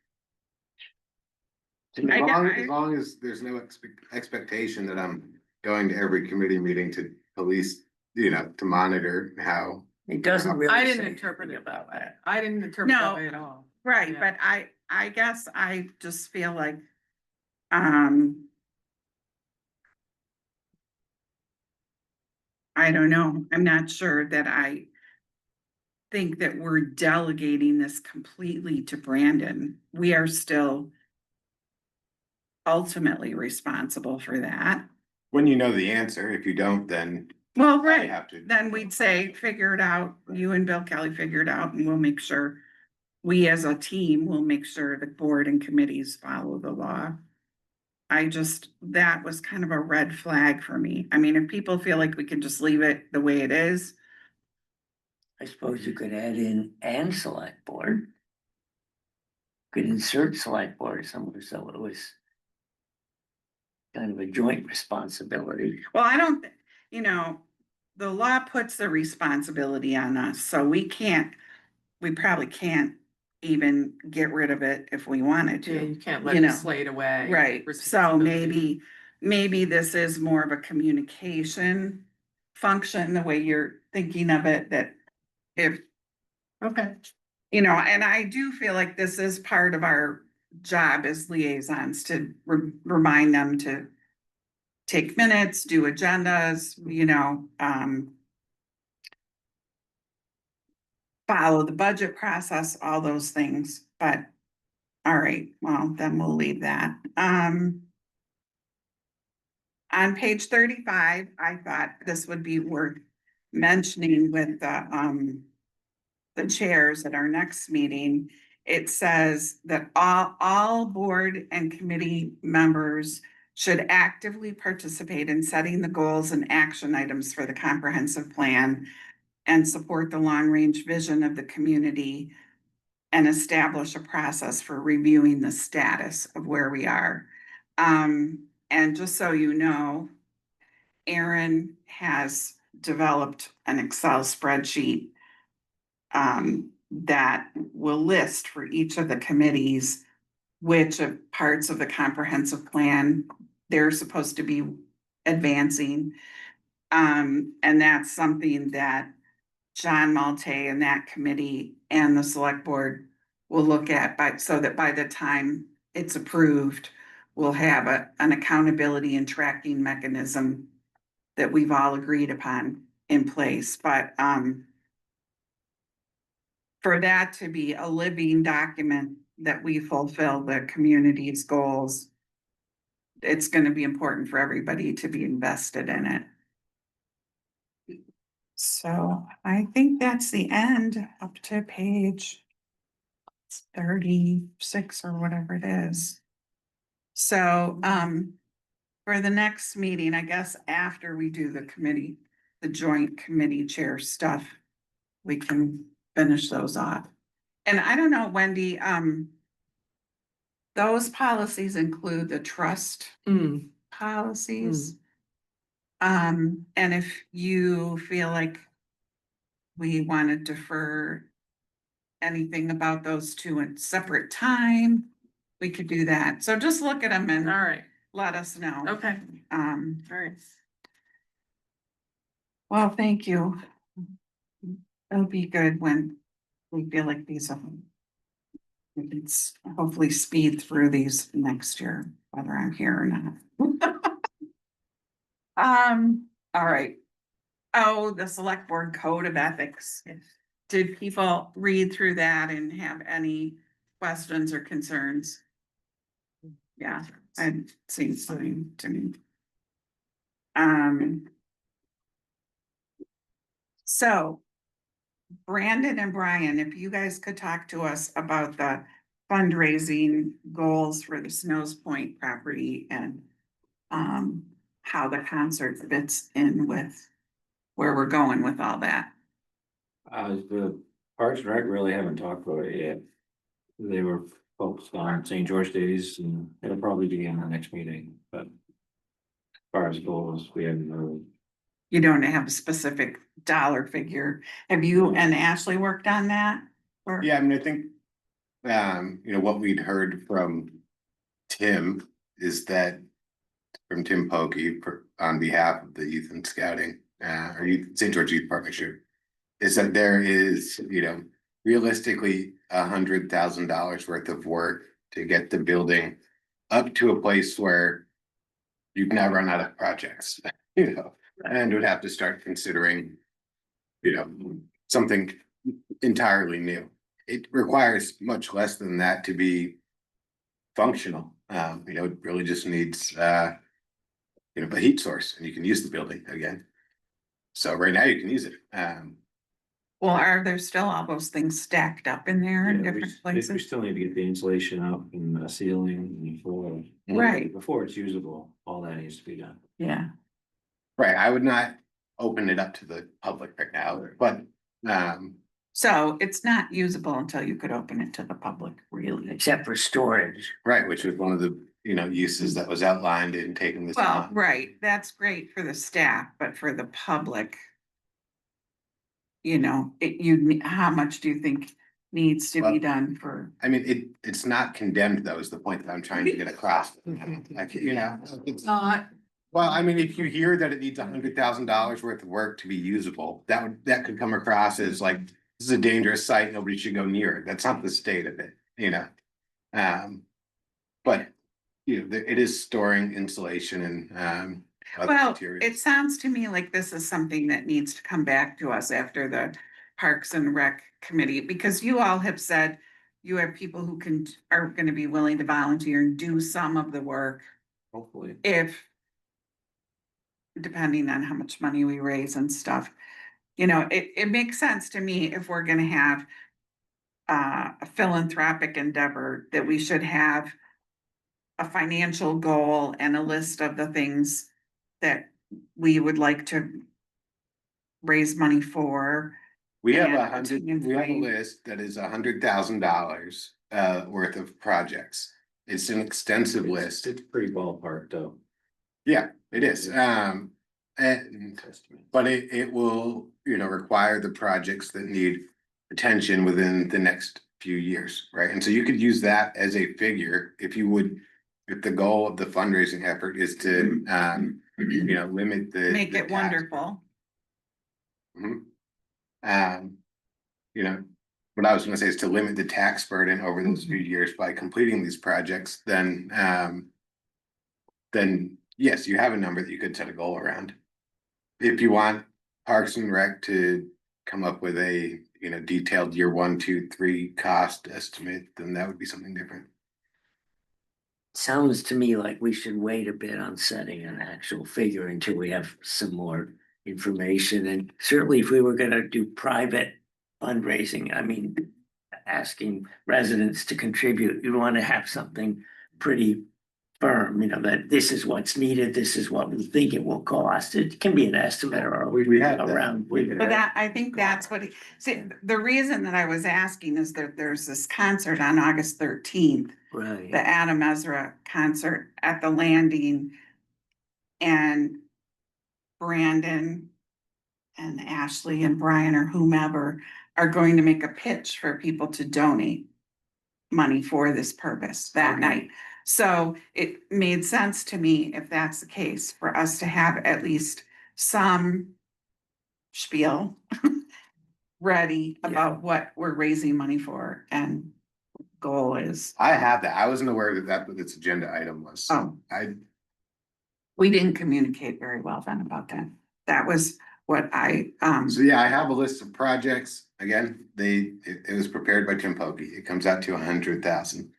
as long as there's no expectation that I'm going to every committee meeting to police, to monitor how. It doesn't really. I didn't say interpret anything it that way. that. I didn't interpret that No. way at all. Right, Yeah. but I guess I just feel like, I don't know, I'm not sure that I think that we're delegating this completely to Brandon. We are still ultimately responsible for that. When you know the answer, if you don't, then Well, I right, have to. then we'd say, figure it out, you and Bill Kelly figure it out, and we'll make sure. We as a team will make sure the board and committees follow the law. That was kind of a red flag for me. I mean, if people feel like we can just leave it the way it is. I suppose you could add in and select board. could insert select board somewhere, so it was kind of a joint responsibility. Well, I don't, you know, the law puts the responsibility on us, so we probably can't even get rid of it if we wanted Yeah, to. you can't you know. legislate away. Right, so responsibility. maybe this is more of a communication function, the way you're thinking of it, that if, Okay. you know, and I do feel like this is part of our job as liaisons to remind them to take minutes, do agendas, you know, follow the budget process, all those things, but all right, well, then we'll leave that. On page 35, I thought this would be worth mentioning with the chairs at our next meeting. It says that all board and committee members should actively participate in setting the goals and action items for the comprehensive plan and support the long-range vision of the community and establish a process for reviewing the status of where we are. And just so you know, Erin has developed an Excel spreadsheet that will list for each of the committees which of parts of the comprehensive plan they're supposed to be advancing. And that's something that John Malte and that committee and the select board will look at so that by the time it's approved, we'll have an accountability and tracking mechanism that we've all agreed upon in place, but for that to be a living document that we fulfill the community's goals, it's gonna be important for everybody to be invested in it. So I think that's the end up to page 36 or whatever it is. So, for the next meeting, I guess after we do the joint committee chair stuff, we can finish those off. And I don't know, Wendy, those policies include the trust policies. And if you feel like we want to defer anything about those two in separate time, we could do that. So just look at them and All right, let us know. okay, All right. well, thank you. It'll be good when we feel like we can hopefully speed through these next year, whether I'm here or not. All right. Oh, the select board code of ethics. Did people read through that and have any questions or concerns? Yeah, I'd seen something to me. So Brandon and Brian, if you guys could talk to us about the fundraising goals for the Snows Point property and how the concert fits in with where we're going with all that. The Parks and Rec really haven't talked about it yet. They were focused on St. George Days and it'll probably be in the next meeting, but as far as goals, we haven't really. You don't have a specific dollar figure. Have you and Ashley worked on that? Or- Yeah, I mean, I think, you know, what we'd heard from Tim is that, from Tim Pokey, on behalf of the Youth and Scouting, or St. George Youth Partnership, is that there is, you know, realistically $100,000 worth of work to get the building up to a place where you can now run out of projects, you know, and would have to start considering, you know, something entirely new. It requires much less than that to be functional. You know, it really just needs, you know, a heat source and you can use the building again. So right now you can use it. Well, are there still all those things stacked up in there in Yeah, different we places? still need to get the insulation up and the ceiling and floor. Right. Before it's usable, all that needs to be done. Yeah, Right, I would not open it up to the public right now, but So it's not usable until you could open it to the public, really. Except for storage. Right, which was one of the, uses that was outlined in taking this Well, on. right, that's great for the staff, but for the public. How much do you think needs to be Well, done for? I mean, it's not condemned, though, is the point that I'm trying to get across. Like, it's Not, well, I mean, if you hear that it needs $100,000 worth of work to be usable, that could come across as like, this is a dangerous site, nobody should go near it. That's not the state of it. But, it is storing insulation and, other Well, materials. it sounds to me like this is something that needs to come back to us after the Parks and Rec Committee, because you all have said you have people who are gonna be willing to volunteer and do some of the work Hopefully. depending on how much money we raise and stuff. It makes sense to me if we're gonna have a philanthropic endeavor, that we should have a financial goal and a list of the things that we would like to raise money for. We have And we have a list that is $100,000 worth of projects. It's an extensive list. It's pretty ballpark though. Yeah, it is. But it will, require the projects that need attention within the next few years, right? And so you could use that as a figure if the goal of the fundraising effort is to, limit the. Make the it tax- wonderful. What I was gonna say is to limit the tax burden over those few years by completing these projects, then yes, you have a number that you could set a goal around. If you want Parks and Rec to come up with a, detailed year 1, 2, 3 cost estimate, then that would be something different. Sounds to me like we should wait a bit on setting an actual figure until we have some more information. And certainly if we were gonna do private fundraising, I mean, asking residents to contribute, you wanna have something pretty firm, that this is what's needed, this is what we think it will cost. It can be an estimate or We have that. around. But I think that's what, the reason that I was asking is that there's this concert on August 13th. Right. The Adam Ezra concert at the Landing. And Brandon and Ashley and Brian or whomever are going to make a pitch for people to donate money for this purpose that night. So it made sense to me, if that's the case, for us to have at least some spiel ready about what we're raising money for and goal is. I have that. I wasn't aware that what its agenda item was. Oh, we didn't communicate very well then about that. That was what So yeah, I have a list of projects. Again, it was prepared by Tim Pokey. It comes out to 100,000.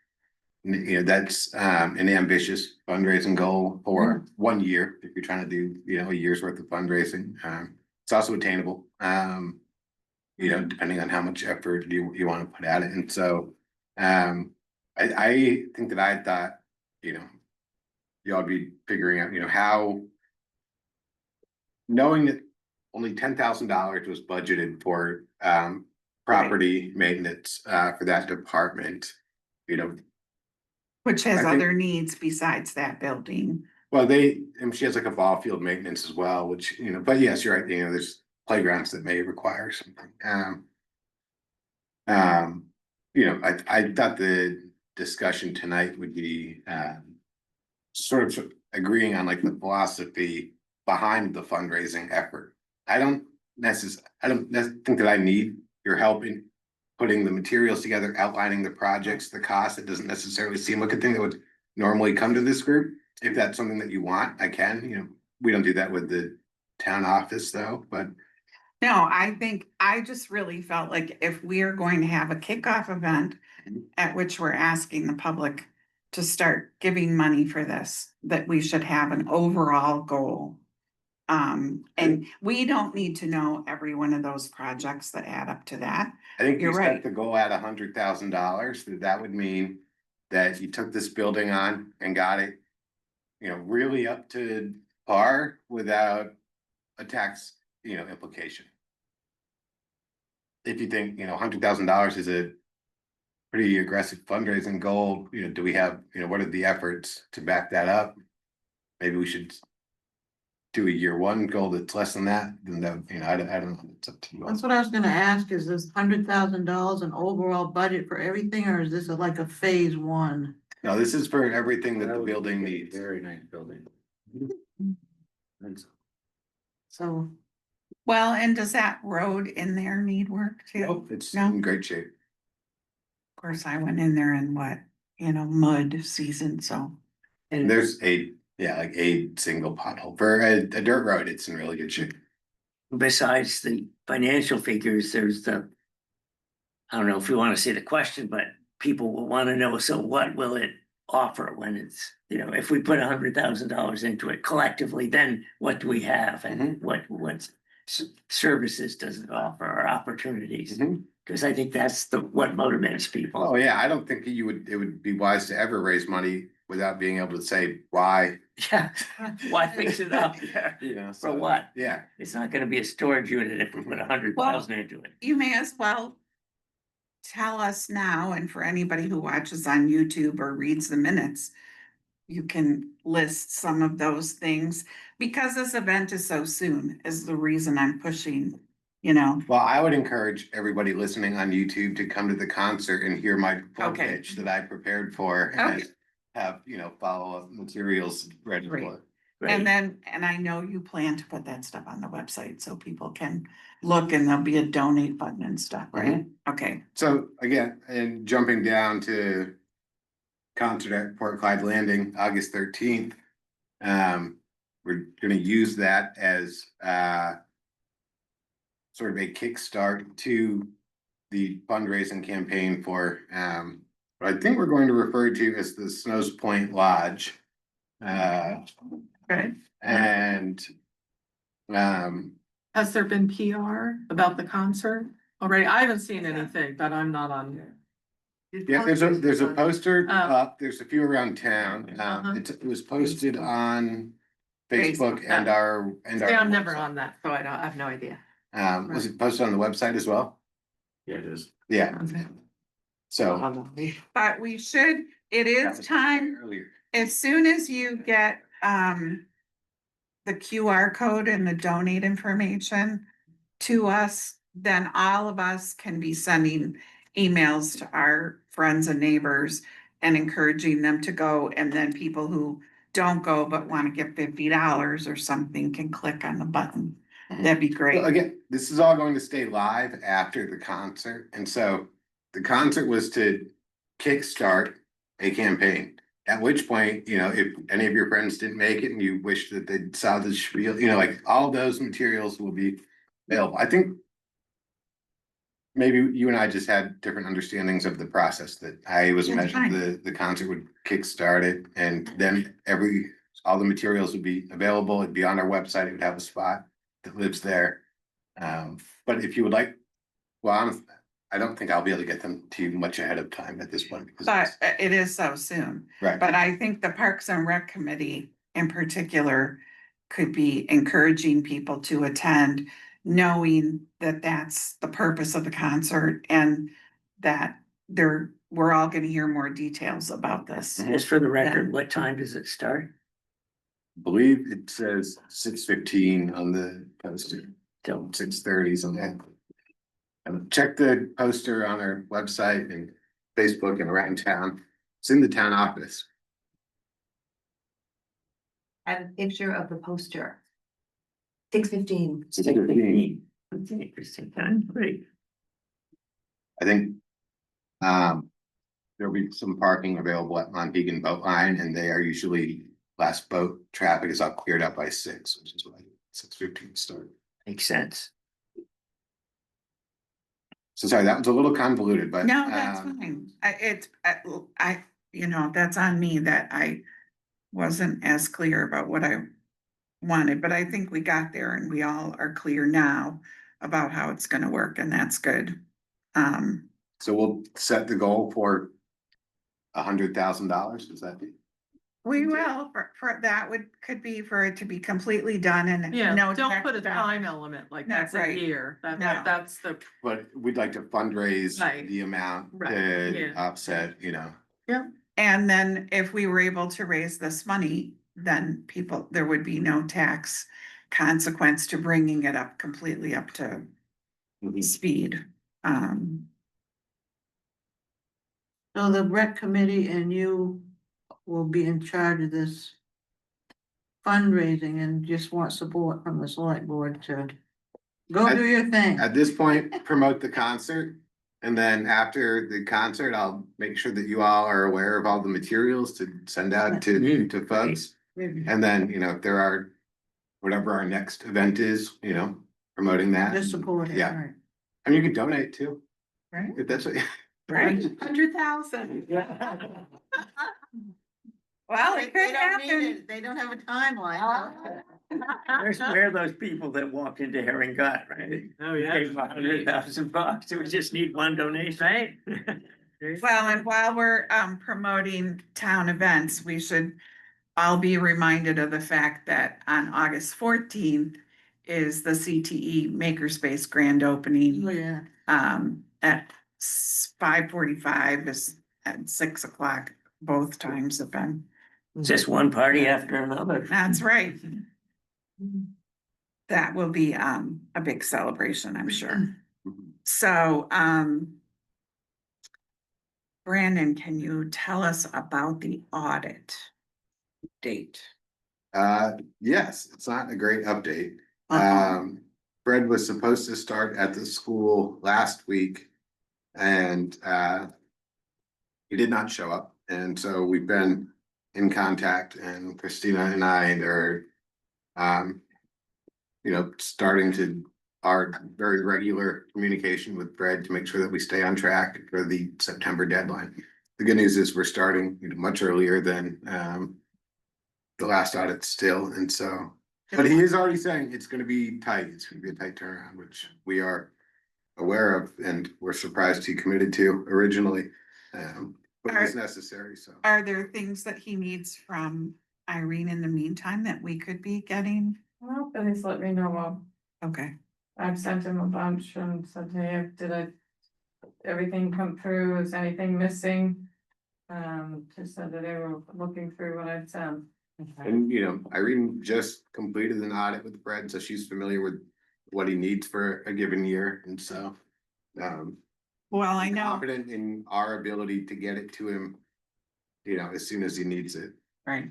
That's an ambitious fundraising goal for 1 year, if you're trying to do, a year's worth of fundraising. It's also attainable, depending on how much effort you want to put at it. And so I think that I thought, y'all be figuring out, how knowing that only $10,000 was budgeted for property maintenance for that department, which has I think- other needs besides that building. well, and she has like a ball field maintenance as well, which, but yes, you're right, there's playgrounds that may require something. I thought the discussion tonight would be sort of agreeing on like the philosophy behind the fundraising effort. I don't think that I need your help in putting the materials together, outlining the projects, the cost. It doesn't necessarily seem like a thing that would normally come to this group. If that's something that you want, I can, we don't do that with the town office though, but. No, I just really felt like if we are going to have a kickoff event at which we're asking the public to start giving money for this, that we should have an overall goal. And we don't need to know every one of those projects that add up to that. I think you You're right. set the goal at $100,000, that would mean that you took this building on and got it, really up to par without a tax, implication. if you think, $100,000 is a pretty aggressive fundraising goal, do we have, what are the efforts to back that up? Maybe we should do a year one goal that's less than that, then that, I don't know, it's up to you. That's what I was gonna ask, is this $100,000 an overall budget for everything, or is this like a phase one? No, this is for everything that the would building be a needs. Very nice building. So, Well, and does that road in there need work too? Oh, it's No. in great shape. Of course, I went in there in mud season, so. And There's like a single pothole for a dirt road. It's in really good shape. besides the financial figures, there's I don't know if you want to say the question, but people will want to know, so what will it offer when it's, if we put $100,000 into it collectively, then what do we have and what services does it offer or opportunities? Mhm. Because I think that's what motivates people. Oh, yeah, I don't think it would be wise to ever raise money without being able to say why. Yeah, why fix it up there? For what? Yeah, It's not gonna be a storage unit if we put 100,000 into it. You may as well tell us now, and for anybody who watches on YouTube or reads the minutes, you can list some of those things, because this event is so soon is the reason I'm pushing, well, I would encourage everybody listening on YouTube to come to the concert and hear my full Okay. pitch that I prepared for. Okay. And have, follow-up materials ready Great. for. And and I know you plan to put that stuff on the website so people can look, and there'll be a donate button and stuff, right? Okay, So again, and jumping down to concert at Port Clyde Landing, August 13th. We're gonna use that as sort of a kickstart to the fundraising campaign for what I think we're going to refer to as the Snows Point Lodge. good. And Has there been PR about the concert already? I haven't seen anything, but I'm not on. yeah, there's a poster Oh. up, there's a few around town. It was posted on Facebook and our. See, I'm never on that, so I have no idea. Was it posted on the website as well? Yeah, it is. Yeah. So. But it is time, Earlier. as soon as you get the QR code and the donate information to us, then all of us can be sending emails to our friends and neighbors and encouraging them to go, and then people who don't go but want to give $50 or something can click on the button. That'd be great. Well, again, this is all going to stay live after the concert, and so the concert was to kickstart a campaign. At which point, if any of your friends didn't make it and you wish that they saw the spiel, like all those materials will be available. I think maybe you and I just had different understandings of the process, that I was That's imagining the concert would kickstart it, and then all the materials would be available. It'd be on our website. It would have a spot that lives there. But if you would like, well, honestly, I don't think I'll be able to get them to you much ahead of time at this point. Because But it is so soon. Right. But I think the Parks and Rec Committee in particular could be encouraging people to attend, knowing that that's the purpose of the concert, and that we're all gonna hear more details about this. Just for the record, what time does it start? I believe it says 6:15 on the poster, Till 6:30 on that. And check the poster on our website and Facebook and around town. It's in the town office. I have a picture of the poster. 6:15. 6:15. That's an interesting time, great. I think there'll be some parking available at Montegan Boat Line, and they are usually last boat traffic is all cleared up by 6, which is why 6:15 start. Makes sense. So sorry, that was a little convoluted, but. No, that's fine. That's on me that I wasn't as clear about what I wanted, but I think we got there and we all are clear now about how it's gonna work, and that's good. So we'll set the goal for $100,000, is that? We will, for that could be for it to be completely done and Yeah, no. don't tax put a back. time element like No, that's a right. year, No. that's the, But we'd like to fundraise Right. the amount Right, to yeah. offset, you know. And then if we were able to raise this money, then there would be no tax consequence to bringing it up completely up to speed. So the rec committee and you will be in charge of this fundraising and just want support from the select board to go do your thing. At this point, promote the concert. And then after the concert, I'll make sure that you all are aware of all the materials to send out to folks. And then, you know, if there are, whatever our next event is, you know, promoting that. Just support it, Yeah. right? And you can donate too, Right. if that's what. Right. 100,000. Well, They it could don't need happen. it. They don't have a timeline. We're those people that walk into Herring Gut, right? Oh, Pay $100,000, we just need one donation. Right. Well, and while we're promoting town events, I'll be reminded of the fact that on August 14th is the CTE Makerspace grand Oh, opening. yeah. At 5:45 is at 6 o'clock, both times have been. Just one party after another. That's right. That will be a big celebration, I'm sure. So Brandon, can you tell us about the audit date? Yes, it's not a great update. Uh-huh. Fred was supposed to start at the school last week. And he did not show up. And so we've been in contact, and Christina and I are you know, starting to our very regular communication with Fred to make sure that we stay on track for the September deadline. The good news is we're starting, you know, much earlier than the last audit still, and so, but he is already saying it's gonna be tight, it's gonna be a tight turnaround, which we are aware of, and we're surprised he committed to originally. But it's necessary, so. Are there things that he needs from Irene in the meantime that we could be getting? Well, but he's let me know, Okay, I've sent him a bunch and said, hey, everything come through, is anything missing? Just said that they were looking through what I'd sent. And, you know, Irene just completed an audit with Fred, so she's familiar with what he needs for a given year, and so. well, I know, Confident in our ability to get it to him, you know, as soon as he needs it. right,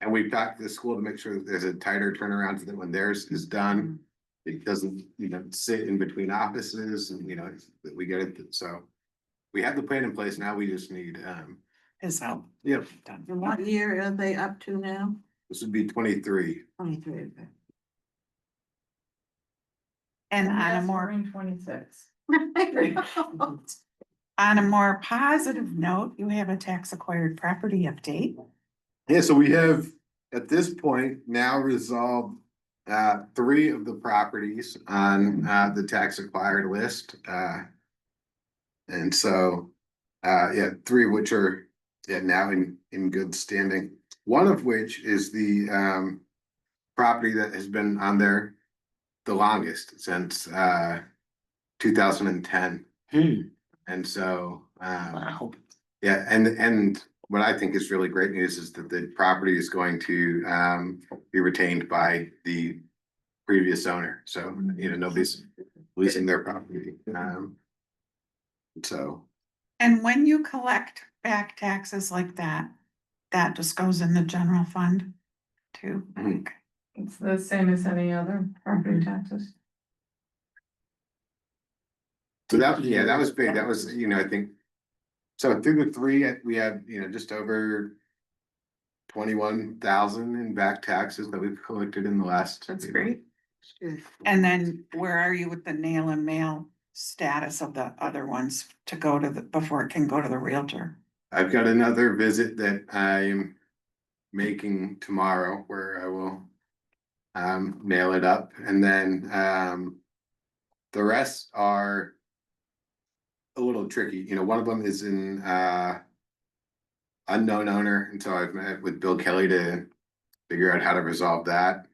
And we've talked to the school to make sure that there's a tighter turnaround so that when theirs is done, it doesn't, you know, sit in between offices and, you know, that we get it, so. We have the plan in place, now we just need, his help. yep, Done. And what year are they up to now? this would be 23. 23. Okay. And on a Yes, more, we're in 26. on a more positive note, you have a tax acquired property update. Yeah, so we have, at this point, now resolved 3 of the properties on the tax acquired list. And so, yeah, 3 of which are now in good standing. One of which is the property that has been on there the longest since 2010. And so, Wow. yeah, and what I think is really great news is that the property is going to be retained by the previous owner. So, you know, nobody's losing their property. So, And when you collect back taxes like that, that just goes in the general fund too. Mhm. It's the same as any other property taxes. so that, yeah, that was big. That was, you know, I think. So through the 3, we have, you know, just over 21,000 in back taxes that we've collected in the last. That's great. And then where are you with the nail and mail status of the other ones to go to before it can go to the Realtor? I've got another visit that I'm making tomorrow where I will nail it up, and then the rest are a little tricky. You know, one of them is in unknown owner, and so I've met with Bill Kelly to figure out how to resolve that.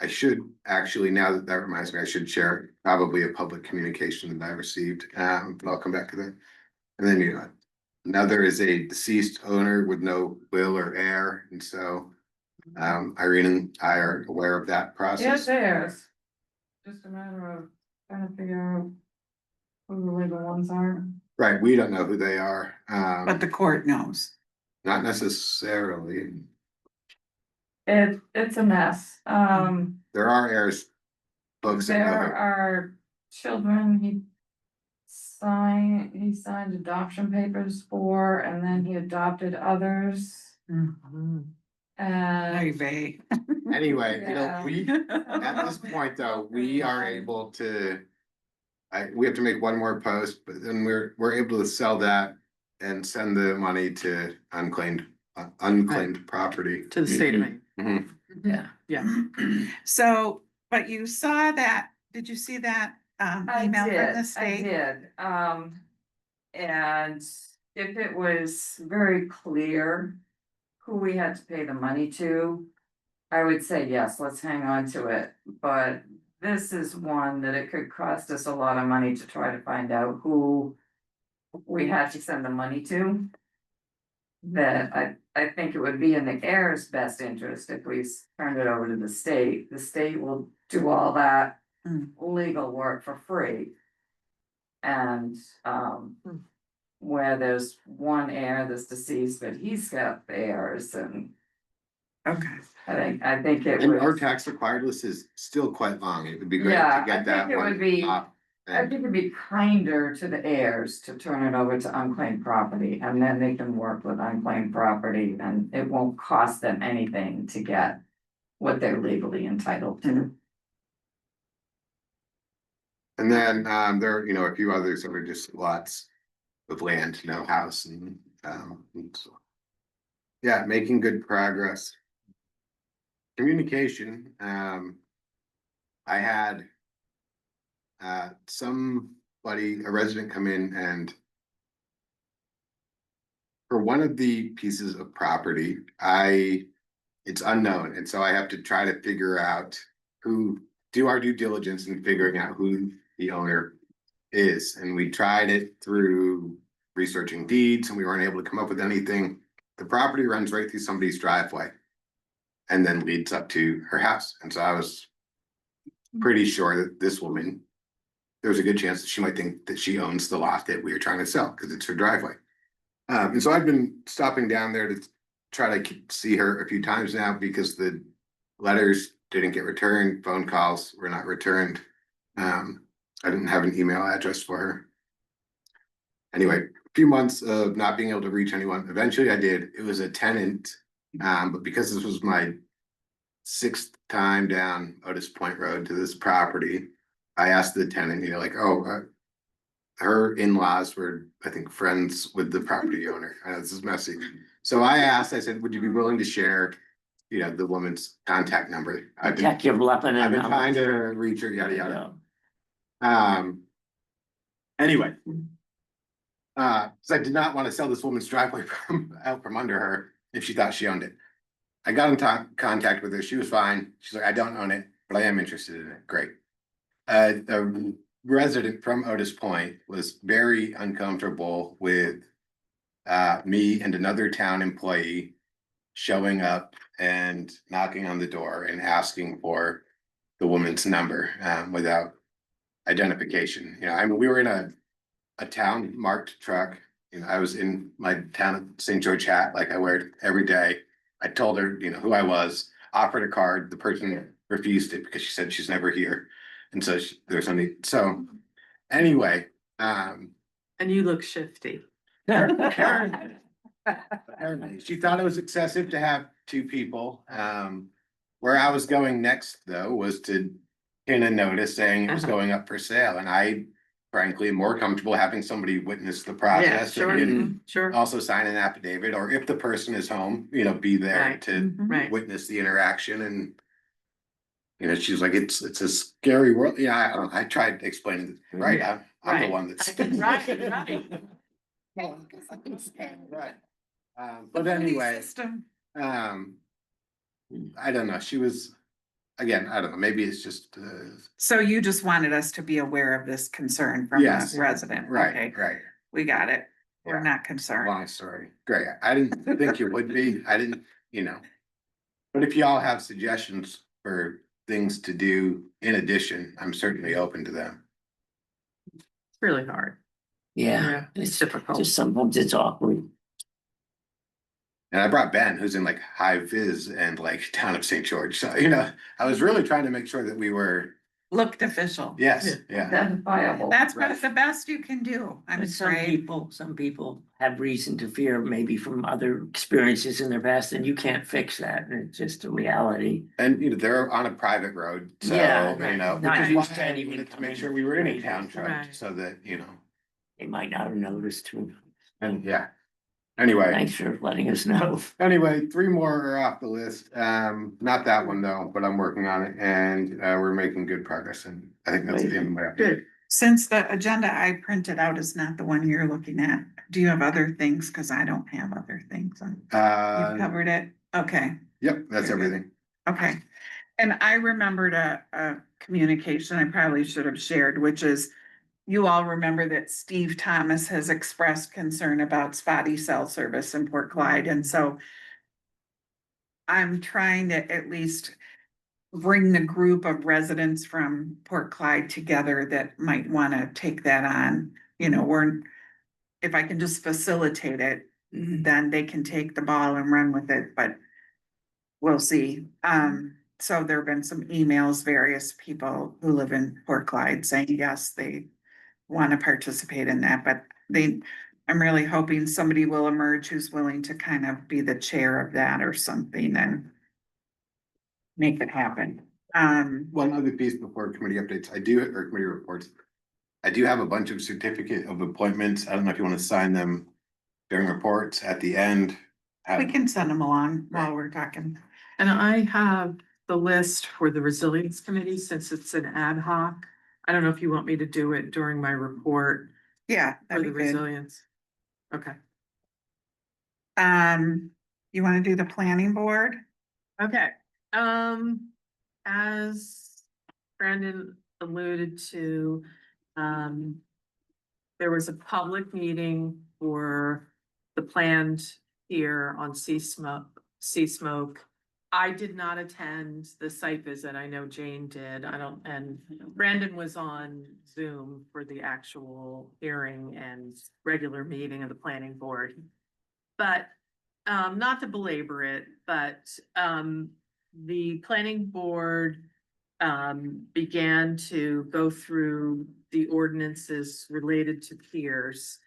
I should actually, now that reminds me, I should share probably a public communication that I received, but I'll come back to that. And then, now there is a deceased owner with no will or heir, and so Irene and I are aware of that process. there's. Just a matter of trying to figure out who the legal ones are. Right, we don't know who they are, But the court knows. not necessarily. It's a mess. There are heirs. Folks that know There who. are children he signed adoption papers for, and then he adopted others. And Ivy. Anyway, Yeah. we, at this point though, we are able to. We have to make one more post, but then we're able to sell that and send the money to unclaimed property. To the state of Maine. Mhm. Yeah. Yeah. So, but you saw that, did you see that email from the state? did, and if it was very clear who we had to pay the money to, I would say, yes, let's hang on to it, but this is one that it could cost us a lot of money to try to find out who we had to send the money to. That I think it would be in the heir's best interest if we turned it over to the state. The state will do all that legal work for free. And where there's one heir that's deceased, but he's got heirs, and Okay. I think it And our would. tax required list is still quite long. It would be great Yeah, to I get that think it would one. be- up I and- think it'd be kinder to the heirs to turn it over to unclaimed property, and then they can work with unclaimed property, and it won't cost them anything to get what they're legally entitled to. And then there are, a few others that were just lots of land, no house and so. Yeah, making good progress. Communication, I had a resident come in and for one of the pieces of property, it's unknown, and so I have to try to figure out do our due diligence in figuring out who the owner is, and we tried it through researching deeds, and we weren't able to come up with anything. The property runs right through somebody's driveway and then leads up to her house, and so I was pretty sure that this woman, there's a good chance that she might think that she owns the lot that we are trying to sell, because it's her driveway. And so I've been stopping down there to try to see her a few times now, because the letters didn't get returned, phone calls were not returned. I didn't have an email address for her. Anyway, a few months of not being able to reach anyone. Eventually I did. It was a tenant, but because this was my 6th time down Otis Point Road to this property, I asked the tenant, her in-laws were, I think, friends with the property owner. I know this is messy. So I said, would you be willing to share, the woman's contact number? I've been trying to reach her, yada, yada. Anyway. So I did not want to sell this woman's driveway out from under her if she thought she owned it. I got in contact with her. She was fine. She's like, I don't own it, but I am interested in it. Great. The resident from Otis Point was very uncomfortable with me and another town employee showing up and knocking on the door and asking for the woman's number without identification. We were in a town marked truck. I was in my town of St. George hat, like I wear it every day. I told her, who I was, offered a card. The person refused it because she said she's never here. And so there's only, so anyway. And you look shifty. Apparently, she thought it was excessive to have 2 people. Where I was going next though was to pin a notice saying it was going up for sale, and I frankly am more comfortable having somebody witness the Yeah, process. sure, And sure. also sign an affidavit, or if the person is home, be there Right. to Right. witness the interaction. And she's like, it's a scary world. Yeah, I tried explaining it, right? I'm the Right. one that's. Right, right. Right. But anyway, System. I don't know, she was, again, I don't know, maybe it's just, So you just wanted us to be aware of this concern from Yes. the resident? right, Okay, right. we got it. We're Yeah. not concerned. Long story. Great. I didn't think you would be. I didn't, you know. But if y'all have suggestions for things to do in addition, I'm certainly open to them. It's really hard. Yeah, Yeah, it's it's difficult. just sometimes it's awkward. And I brought Ben, who's in like high viz and like town of St. George. So, you know, I was really trying to make sure that we were, Looked official. yes, yeah. Identifiable. That's Right. what the best you can do. I'm But afraid. some people have reason to fear maybe from other experiences in their past, and you can't fix that, and it's just a reality. And, you know, they're on a private road, so, Yeah, you know, not which is used to why I anything wanted to coming make sure we were in a later. town truck, Right. so that, you know, They might not have noticed. and yeah. Anyway. Thanks for letting us know. Anyway, 3 more are off the list. Not that one though, but I'm working on it and we're making good progress and I think that's the end of my update. Good. Since the agenda I printed out is not the one you're looking at, do you have other things? Cause I don't have other things. You've covered it? Okay, Yep, that's Very good. everything. okay. And I remembered a communication I probably should have shared, which is you all remember that Steve Thomas has expressed concern about spotty cell service in Port Clyde, and so I'm trying to at least bring the group of residents from Port Clyde together that might want to take that on. You know, if I can just facilitate it, then they can take the ball and run with it, but we'll see. So there've been some emails, various people who live in Port Clyde saying, yes, they want to participate in that, but I'm really hoping somebody will emerge who's willing to kind of be the chair of that or something and make it happen. One other piece before committee updates, or committee reports. I do have a bunch of certificate of appointments. I don't know if you want to sign them during reports at the end. We can send them along while we're talking. And I have the list for the resilience committee since it's an ad hoc. I don't know if you want me to do it during my report Yeah, for that'd the be good. resilience. Okay, You want to do the planning board? okay. As Brandon alluded to, there was a public meeting for the planned here on Sea Smoke. I did not attend the site visit. I know Jane did. And Brandon was on Zoom for the actual hearing and regular meeting of the planning board. But, not to belabor it, but, the planning board began to go through the ordinances related to piers.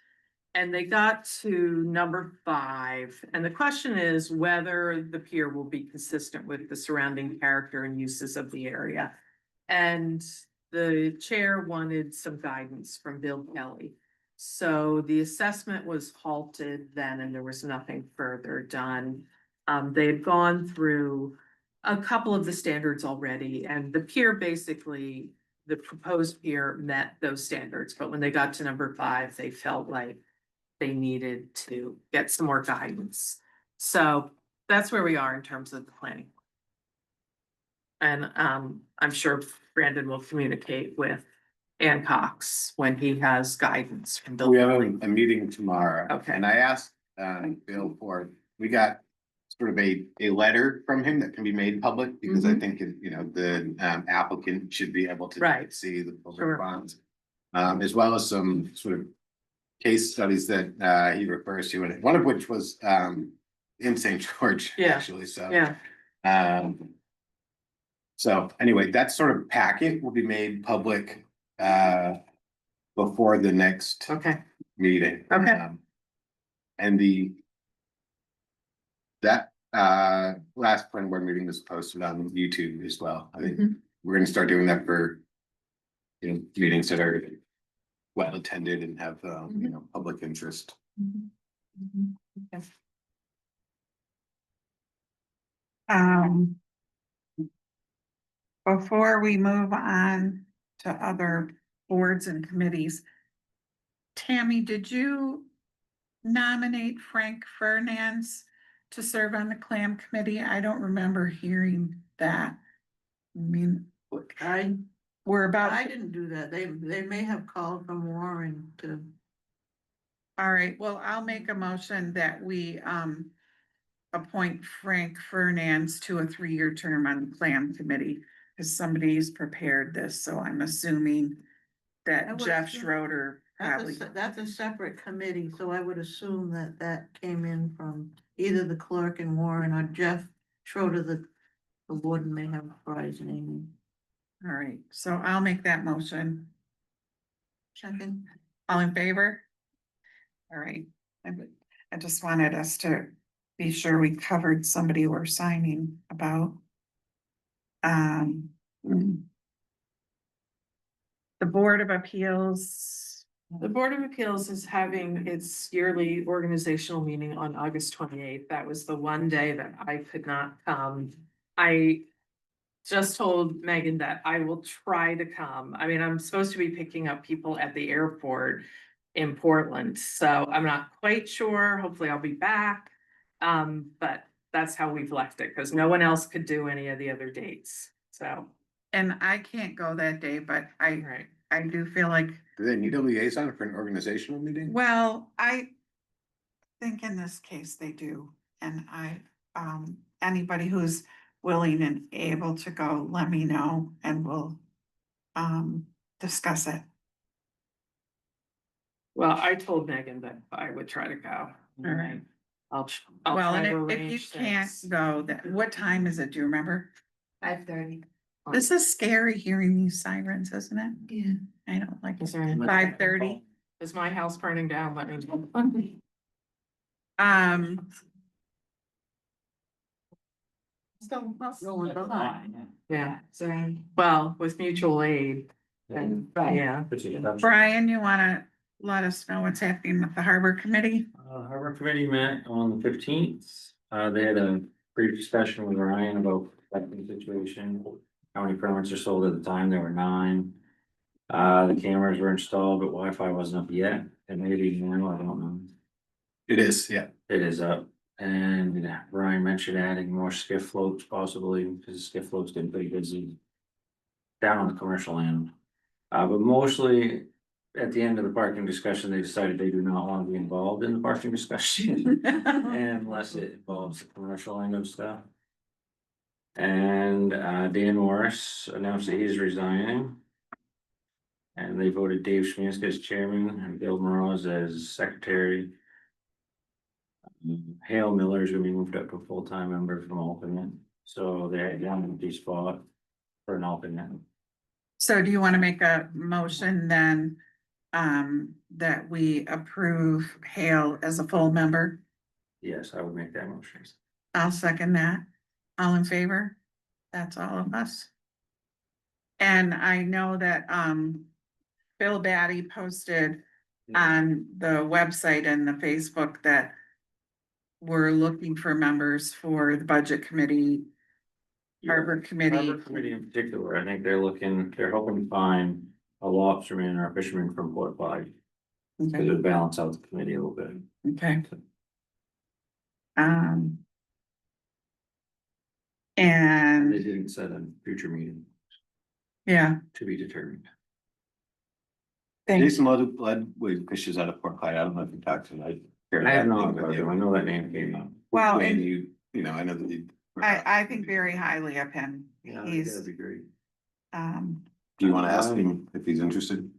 And they got to number 5, and the question is whether the pier will be consistent with the surrounding character and uses of the area. And the chair wanted some guidance from Bill Kelly. So the assessment was halted then and there was nothing further done. They had gone through a couple of the standards already, and the pier basically, the proposed pier met those standards, but when they got to number 5, they felt like they needed to get some more guidance. So that's where we are in terms of the planning. And I'm sure Brandon will communicate with Ann Cox when he has guidance from Bill. We have a meeting tomorrow. Okay. And I asked Bill we got sort of a letter from him that can be made public because I think, you know, the applicant should be able to Right. see the full Sure. response. As well as some sort of case studies that he refers to, and one of which was in St. George, Yeah. actually, so. Yeah, So anyway, that sort of packet will be made public before the next okay, meeting. Okay. And that last planning board meeting was posted on YouTube as well. I think we're gonna start doing that for, you know, meetings that are well attended and have, you know, public interest. Before we move on to other boards and committees, Tammy, did you nominate Frank Fernandez to serve on the clam committee? I don't remember hearing that. I mean, we're I about, didn't do that. They may have called from Warren to. all right, well, I'll make a motion that we, appoint Frank Fernandez to a 3-year term on the clam committee. Cause somebody's prepared this, so I'm assuming I that would Jeff assume- Schroeder probably. That's a separate committee, so I would assume that that came in from either the clerk in Warren or Jeff Schroeder, the warden may have Fry's name. All right, so I'll make that motion. Second, All in favor? All right, I just wanted us to be sure we covered somebody we're signing about. The Board of Appeals. The Board of Appeals is having its yearly organizational meeting on August 28th. That was the one day that I could not come. I just told Megan that I will try to come. I mean, I'm supposed to be picking up people at the airport in Portland, so I'm not quite sure. Hopefully I'll be back. But that's how we've left it, because no one else could do any of the other dates, so. And I can't go that day, but Right. I do feel like, Do they need a liaison for an organizational meeting? well, I think in this case they do. And anybody who's willing and able to go, let me know and we'll, discuss it. Well, I told Megan that I would try to go. All right. I'll Well, try and to if you arrange can't things. go, what time is it? Do you remember? 5:30. This is scary hearing these sirens, isn't it? Yeah. I don't like Is it. there any- 5:30. Is my house burning down? Let me know. Yeah, Sorry. well, with mutual aid, and, yeah. Brian, you wanna let us know what's happening with the Harbor Committee? Harbor Committee met on the 15th. They had a brief discussion with Ryan about the situation. How many permits are sold at the time? There were 9. The cameras were installed, but Wi-Fi wasn't up yet. And maybe now, I don't know. It is, yeah. It is up. And Ryan mentioned adding more skiff floats possibly, because skiff floats get pretty busy down on the commercial end. But mostly at the end of the parking discussion, they decided they do not want to be involved in the parking discussion unless it involves the commercial end of stuff. And Dan Morris announced that he's resigning. And they voted Dave Schmidt as chairman and Bill Moroz as secretary. Hale Miller is gonna be moved up to a full-time member from alternate, so they had one empty spot for an alternate. So do you wanna make a motion then, that we approve Hale as a full member? Yes, I would make that motion. I'll second that. All in favor? That's all of us. And I know that, Bill Batty posted on the website and the Facebook that we're looking for members for the Budget Committee, Harbor Committee. Harbor Committee in particular, I think they're hoping to find a lobsterman or a fisherman from Port Clyde. It Okay, would balance out the committee a little bit. okay. And, They didn't set a future meeting yeah, to be determined. thanks. Jason Ludwig fishes out of Port Clyde. I don't know if you talked to him. I have not, but I know that name came up. Well, And and you know, I know that you. I think very highly of him. Yeah, I think He's, that'd be great. Do you wanna ask him if he's interested?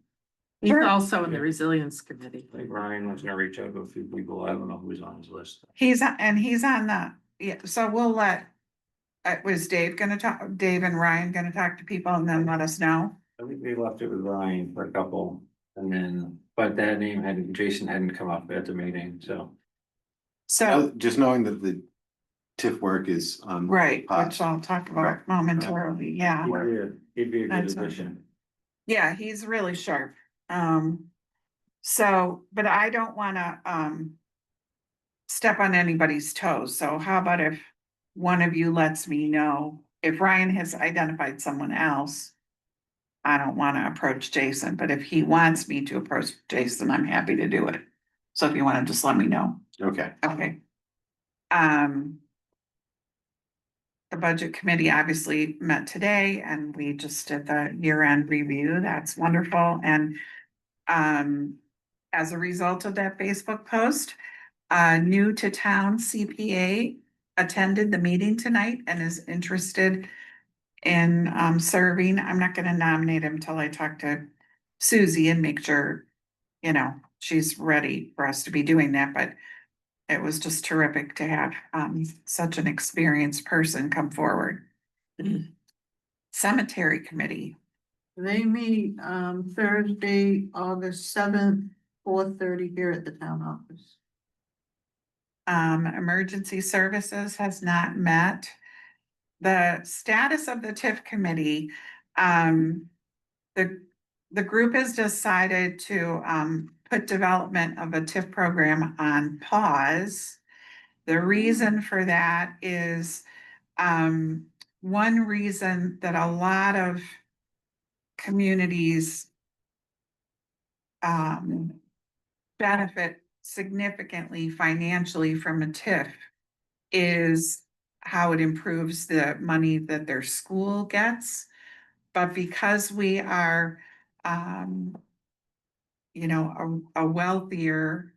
He's Sure. also in the resilience committee. I think Ryan was gonna reach out to a few people, I don't know who's on his list. he's on the, yeah, so we'll let. Was Dave gonna talk, Dave and Ryan gonna talk to people and then let us know? I think they left it with Ryan for a couple, and then, but that name Jason hadn't come up at the meeting, so. So, Just knowing that the TIF work is on. right, pause. which I'll talk about momentarily, yeah. He'd be a good That's addition. Yeah, he's really sharp. So, but I don't wanna, step on anybody's toes. So how about if one of you lets me know if Ryan has identified someone else? I don't wanna approach Jason, but if he wants me to approach Jason, I'm happy to do it. So if you wanna just let me know, Okay. okay. Um. The budget committee obviously met today and we just did the year-end review. That's wonderful. And as a result of that Facebook post, new to town CPA attended the meeting tonight and is interested in serving. I'm not gonna nominate him till I talk to Susie and make sure, you know, she's ready for us to be doing that, but it was just terrific to have such an experienced person come forward. Cemetery committee, They meet, Thursday, August 7th, 4:30 here at the town office. emergency services has not met. The status of the TIF committee, the group has decided to put development of a TIF program on pause. The reason for that is one reason that a lot of communities benefit significantly financially from a TIF is how it improves the money that their school gets. But because we are, you know, a wealthier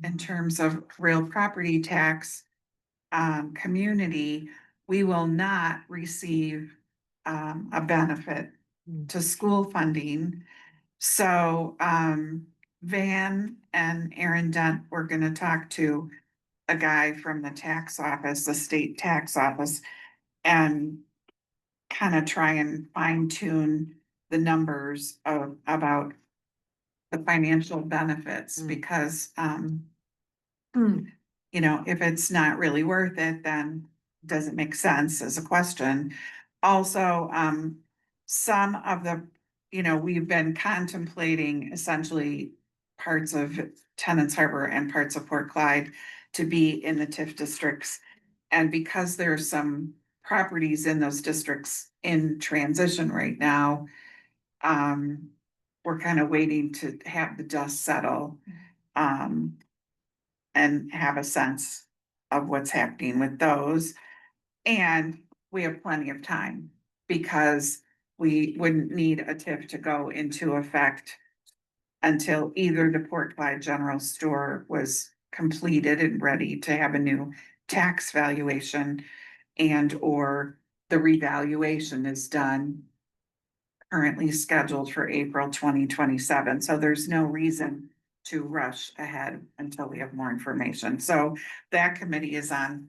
in terms of real property tax community, we will not receive a benefit to school funding. So Van and Aaron Dent were gonna talk to a guy from the tax office, the state tax office, and kind of try and fine tune the numbers of about the financial benefits because you know, if it's not really worth it, then does it make sense as a question? Also, some of the, you know, we've been contemplating essentially parts of Tennant's Harbor and parts of Port Clyde to be in the TIF districts. And because there's some properties in those districts in transition right now, we're kind of waiting to have the dust settle. And have a sense of what's happening with those. And we have plenty of time because we wouldn't need a TIF to go into effect until either the Port Clyde General Store was completed and ready to have a new tax valuation and or the revaluation is done, currently scheduled for April 2027. So there's no reason to rush ahead until we have more information. So that committee is on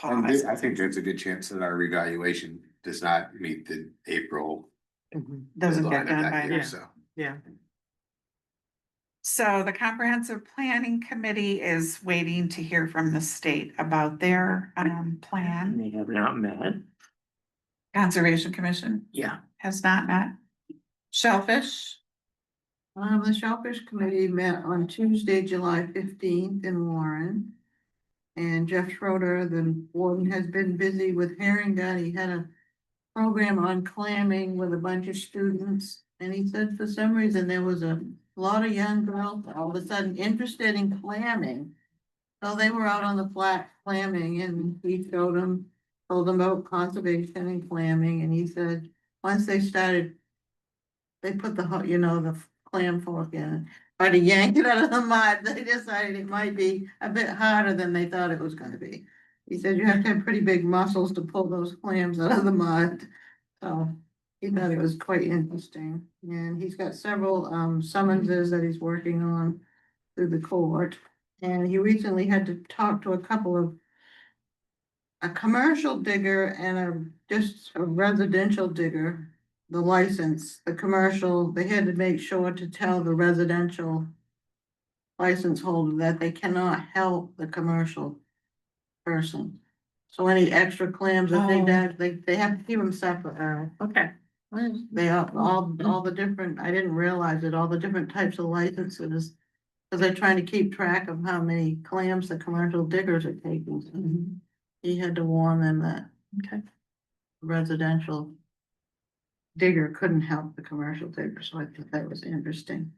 And pause. I think there's a good chance that our revaluation does not meet the April Doesn't deadline get of done that by year, then. so. Yeah. So the comprehensive planning committee is waiting to hear from the state about their plan. They have not met. Conservation Commission Yeah, has not met. Shellfish, The Shellfish Committee met on Tuesday, July 15th in Warren. And Jeff Schroeder, the warden, has been busy with herring gut. He had a program on clamming with a bunch of students. And he said for some reason there was a lot of young girls all of a sudden interested in clamming. So they were out on the flat clamming and he showed them, told them about conservation and clamming. And he said, once they started, they put the, you know, the clam fork in, try to yank it out of the mud. They decided it might be a bit harder than they thought it was gonna be. He said you have to have pretty big muscles to pull those clams out of the mud. So he thought it was quite interesting. And he's got several summonses that he's working on through the court. And he recently had to talk to a couple of a commercial digger and just a residential digger. The license, the commercial, they had to make sure to tell the residential license holder that they cannot help the commercial person. So any extra clams that they did, they have to keep them separate. Okay. They are all the different, I didn't realize it, all the different types of licenses. Cause they're trying to keep track of how many clams the commercial diggers are taking. So he had to warn them that. Okay. Residential digger couldn't help the commercial digger, so I think that was interesting.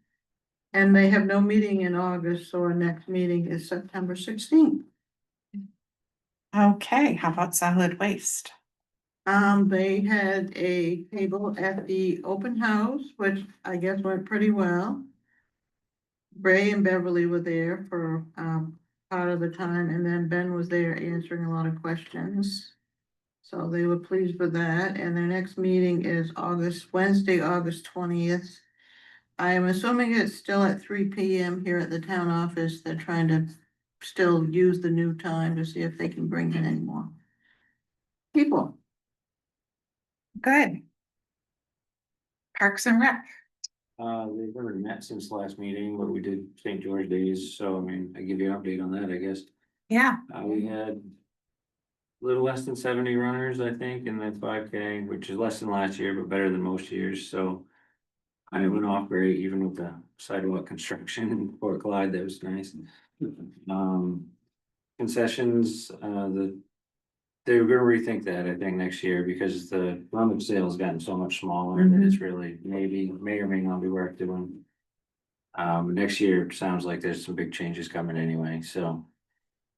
And they have no meeting in August, so our next meeting is September 16th. Okay, how about solid waste? They had a table at the open house, which I guess went pretty well. Ray and Beverly were there for, part of the time, and then Ben was there answering a lot of questions. So they were pleased with that, and their next meeting is Wednesday, August 20th. I am assuming it's still at 3 p.m. here at the town office. They're trying to still use the new time to see if they can bring in any more people. Good. Parks and Rec. They've never met since last meeting, but we did St. George Days, so I mean, I give you an update on that, I guess. Yeah, We had a little less than 70 runners, I think, in that 5K, which is less than last year, but better than most years, so. I went off great, even with the sidewalk construction in Port Clyde, that was nice. Concessions, they're gonna rethink that, I think, next year, because the rummage sale's gotten so much smaller, that it's really may or may not be worth doing. Next year, it sounds like there's some big changes coming anyway, so.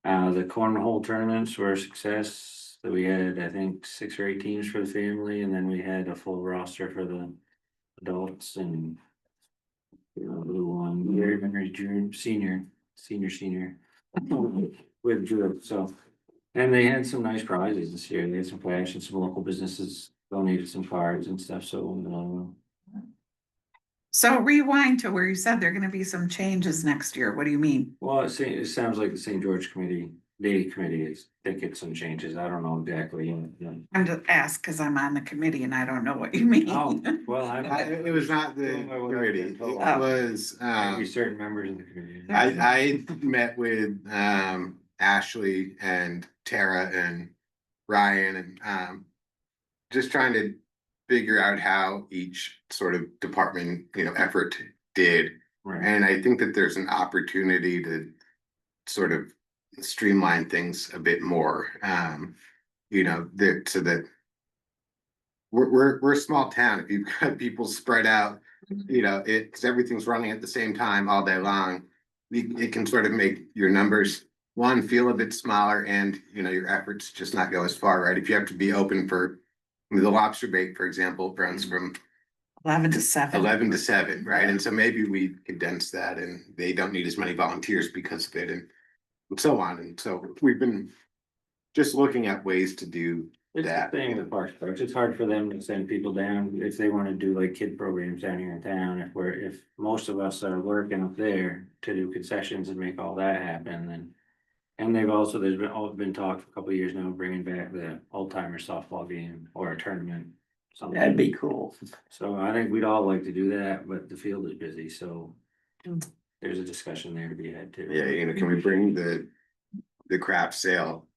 The cornhole tournaments were a success, that we had, I think, 6 or 8 teams for the family, and then we had a full roster for the adults and. Little one, Gary Henry Junior, senior. With Drew, so. And they had some nice prizes this year, they had some cash and some local businesses donated some cards and stuff, so. so rewind to where you said there are gonna be some changes next year. What do you mean? Well, it sounds like the St. George Day Committee is thinking some changes, I don't know exactly. I'm just asked because I'm on the committee and I don't know what you mean. Oh, well, It was not the committee, it was, Maybe certain members of the community. I met with Ashley and Tara and Ryan and just trying to figure out how each sort of department, effort did. Right, And I think that there's an opportunity to sort of streamline things a bit more. So that we're a small town. If you've got people spread out, because everything's running at the same time all day long, it can sort of make your numbers, one, feel a bit smaller, and your efforts just not go as far, right? If you have to be open for the lobster bake, for example, runs from 11 to 7. 11 to 7, right? And so maybe we condense that, and they don't need as many volunteers because of it, and so on. And so we've been just looking at ways to do it's the that. thing with Parks, it's hard for them to send people down if they wanna do like kid programs down here in town, if most of us are working up there to do concessions and make all that happen, then. And there's been talk for a couple of years now, bringing back the old timer softball game or a tournament. Something. That'd be cool. So I think we'd all like to do that, but the field is busy, so. There's a discussion there to be had too. Yeah, can we bring the craft sale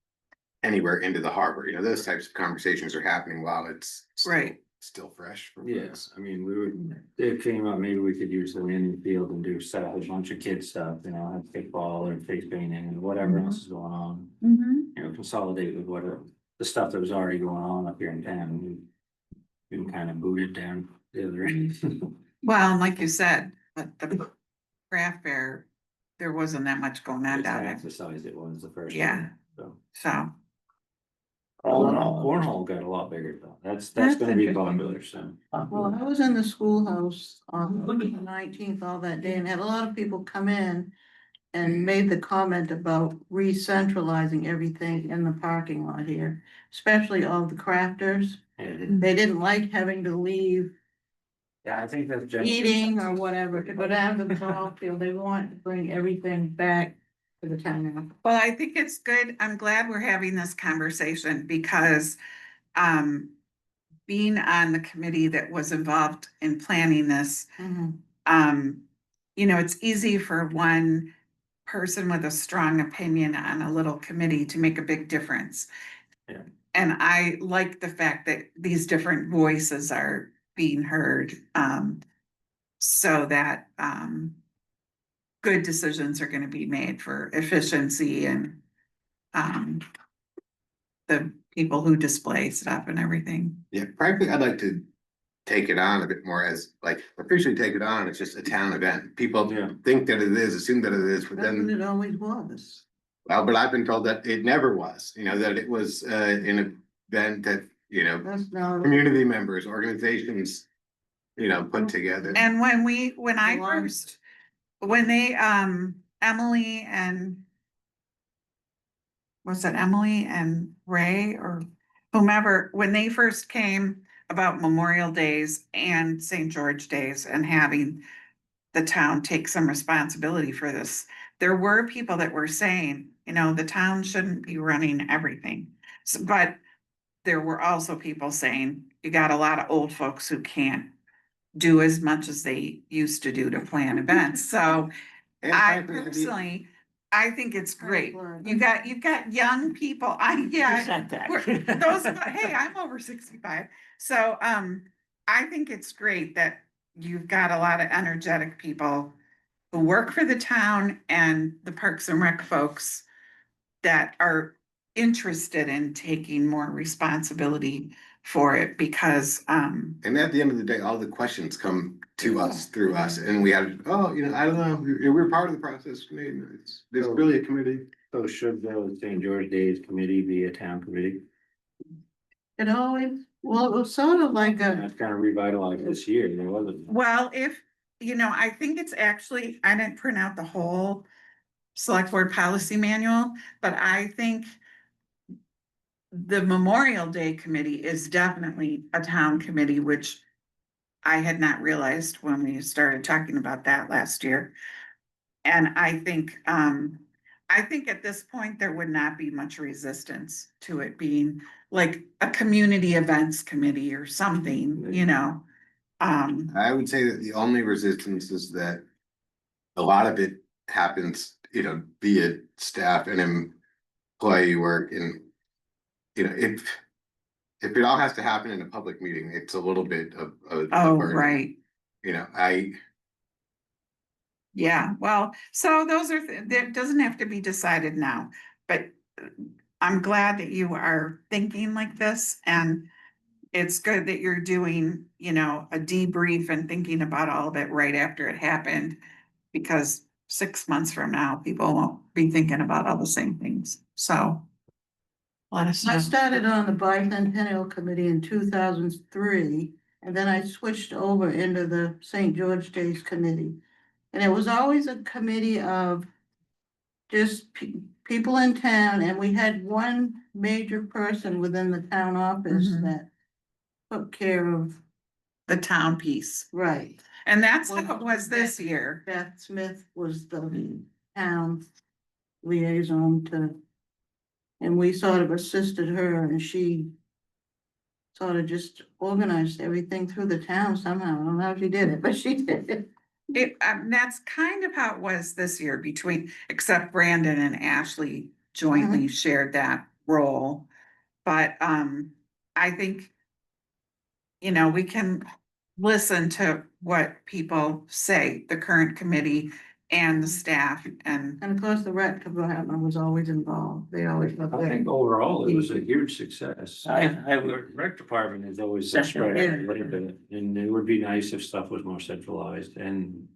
anywhere into the harbor? Those types of conversations are happening while it's Right. still fresh. for Yes, folks. I mean, it came up, maybe we could use the landing field and set up a bunch of kids stuff, have kickball or face painting and whatever else is going on. Consolidate with the stuff that was already going on up here in town. We can kind of boot it down the other end. Well, and like you said, but the craft fair, there wasn't that much going on Just down how there. exercised it was the first Yeah. year, so. So, Cornhole got a lot bigger though, that's That's gonna be interesting. popular, so. Well, I was in the schoolhouse on the 19th all that day and had a lot of people come in and made the comment about re-centralizing everything in the parking lot here, especially all the crafters. Yeah, They didn't like having to leave I think that's. eating or whatever to go down to the ball field. They want to bring everything back to the town now. well, I think it's good. I'm glad we're having this conversation because, being on the committee that was involved in planning this, it's easy for one person with a strong opinion on a little committee to make a big difference. Yeah. And I like the fact that these different voices are being heard, so that, good decisions are gonna be made for efficiency and, the people who display stuff and everything. Yeah, frankly, I'd like to take it on a bit more as, like, officially take it on, it's just a town event. People Yeah. think that it is, assume that it is, but That's what then, it always was. well, but I've been told that it never was, that it was, an event that, That's not. community members, organizations, put together. And when I Go on. first, when they, Emily and was it Emily and Ray or whomever, when they first came about Memorial Days and St. George Days and having the town take some responsibility for this, there were people that were saying, the town shouldn't be running everything. But there were also people saying, you got a lot of old folks who can't do as much as they used to do to plan events. So And I frankly, personally, I think it's great. Right. You've got young people, yeah. Present that. Hey, I'm over 65. So, I think it's great that you've got a lot of energetic people who work for the town and the Parks and Rec folks that are interested in taking more responsibility for it because, And at the end of the day, all the questions come to us through us, and we had, I don't know, we're part of the process. It's really a committee. So should the St. George Days Committee be a town committee? It always, well, it was sort of like a, That's kind of revitalized this year, there wasn't. well, if, I think it's actually, I didn't print out the whole select board policy manual, but I think the Memorial Day Committee is definitely a town committee, which I had not realized when we started talking about that last year. And I think at this point, there would not be much resistance to it being like a community events committee or something, I would say that the only resistance is that a lot of it happens, via staff and employee work, and if it all has to happen in a public meeting, it's a little bit of a Oh, burden. right. Yeah, well, so those are, that doesn't have to be decided now, but I'm glad that you are thinking like this, and it's good that you're doing, a debrief and thinking about all of it right after it happened, because 6 months from now, people won't be thinking about all the same things, so. Let us I know. started on the bicentennial committee in 2003, and then I switched over into the St. George Days Committee. And it was always a committee of just people in town, and we had one major person within the town office Mhm. that took care of, The town piece, right. and that's how Well, it was this year. Beth Smith was the town liaison and we sort of assisted her, and she sort of just organized everything through the town somehow. I don't know how she did it, but she did it. That's kind of how it was this year except Brandon and Ashley jointly shared that role. But, I think, we can listen to what people say, the current committee and the staff and, And of course, the rec department was always involved. They always looked I there. think overall, it was a huge success. I The would, rec department is always Second. spread out a little bit, and it would be nice if stuff was more centralized, and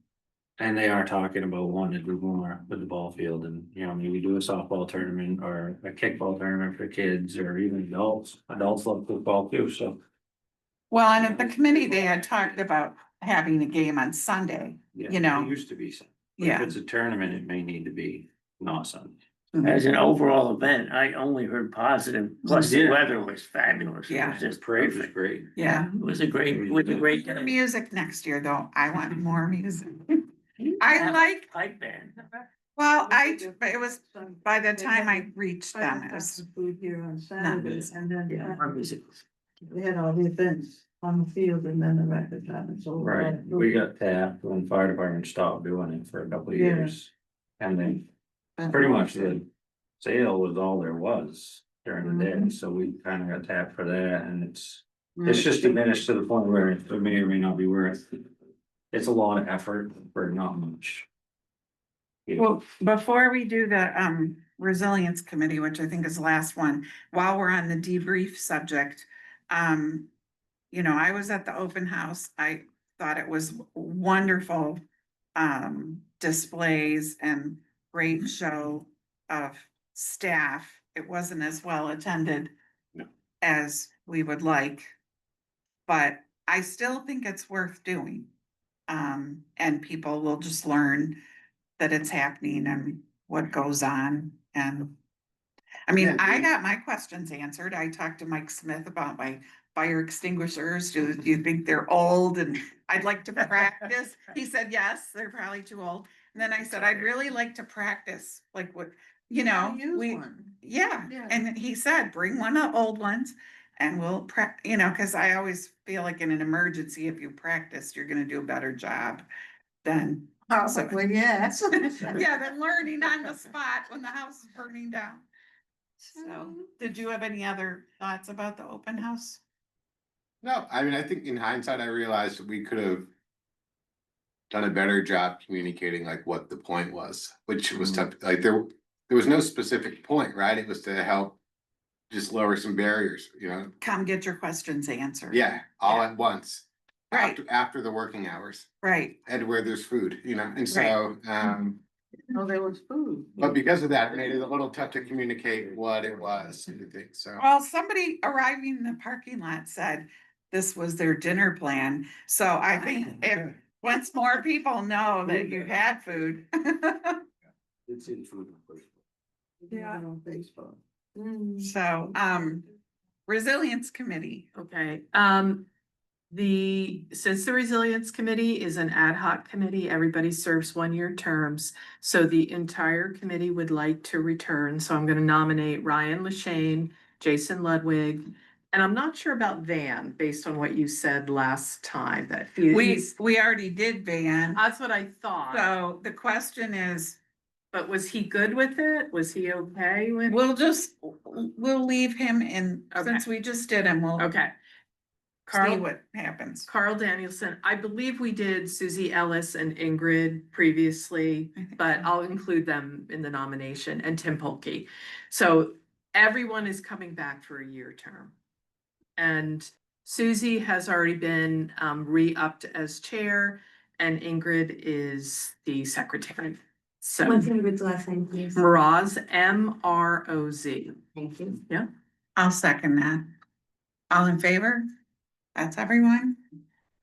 they are talking about wanting to do more with the ball field, and, maybe do a softball tournament or a kickball tournament for kids, or even adults. Adults love football too, so. well, and at the committee, they had talked about having a game on Sunday. Yeah, You know. It used to be Sunday. But Yeah. If it's a tournament, it may need to be not Sunday. as an overall event, I only heard positive, plus the Yeah. weather was fabulous. It Yeah. was just Parade was perfect. great. Yeah. It was a great day. Music next year, though. I want more music. I like, Pipe band. well, it was, by the time I reached them, it was, Food here on Saturdays, and then Our music was we had all the events on the field, and then the rec department. So Right, we got tapped when fire department stopped doing it for a couple of Yeah. years. And then pretty much the sale was all there was during the day, so we kind of got tapped for that, and it's just diminished to the point where it may or may not be worth. It's a lot of effort for not much. well, before we do the, resilience committee, which I think is the last one, while we're on the debrief subject, you know, I was at the open house. I thought it was wonderful. Displays and great show of staff. It wasn't as well attended No. as we would like. But I still think it's worth doing. And people will just learn that it's happening and what goes on and. I mean, Yeah, I the- got my questions answered. I talked to Mike Smith about my fire extinguishers. Do you think they're old and I'd like to practice? He said, yes, they're probably too old. And then I said, I'd really like to practice, like what, you know, Use we, one. yeah. Yeah. And he said, bring one of the old ones and we'll you know, cause I always feel like in an emergency, if you practice, you're gonna do a better job than. So- Well, yes. Yeah, than learning on the spot when the house is burning down. So, did you have any other thoughts about the open house? No, I mean, I think in hindsight, I realized that we could have done a better job communicating like what the point was, which was tough. Like there was no specific point, right? It was to help just lower some barriers, you know? Come get your questions answered. Yeah, all at once. Right. After the working hours Right, and where there's food, you know, and so, Oh, there was food. but because of that, it made it a little tough to communicate what it was, I think, so. well, somebody arriving in the parking lot said this was their dinner plan, so I think if, once more people know that you had food. It's in food. Yeah. On Facebook. So, resilience committee, Okay, since the Resilience Committee is an ad hoc committee, everybody serves 1-year terms. So the entire committee would like to return, so I'm gonna nominate Ryan LaShane, Jason Ludwig. And I'm not sure about Van, based on what you said last time, that we already did Van, that's what I thought. so the question is, But was he good with it? Was he okay with? we'll leave him in, since we just did him, we'll Okay. see Carl, what happens. Carl Danielson, I believe we did Susie Ellis and Ingrid previously, I think but so. I'll include them in the nomination, and Tim Polke. So everyone is coming back for a year term. And Susie has already been re-upped as chair, and Ingrid is the secretary. So What's Ingrid's last name, please? Mroz, M-R-O-Z. Thank you. Yeah. I'll second that. All in favor? That's everyone?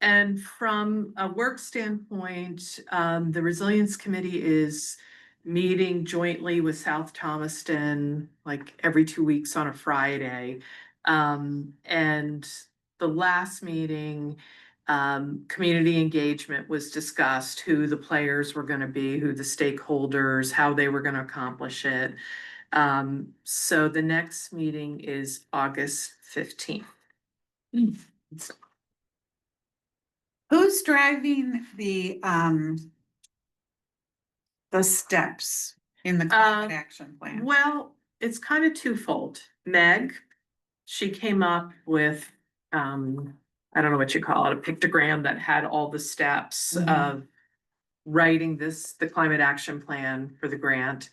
And from a work standpoint, the Resilience Committee is meeting jointly with South Thomaston like every 2 weeks on a Friday. And the last meeting, community engagement was discussed, who the players were gonna be, who the stakeholders, how they were gonna accomplish it. So the next meeting is August 15th. Who's driving the steps in the climate action plan? Well, it's kind of twofold. Meg, she came up with, I don't know what you call it, a pictogram that had all the steps of writing the climate action plan for the grant.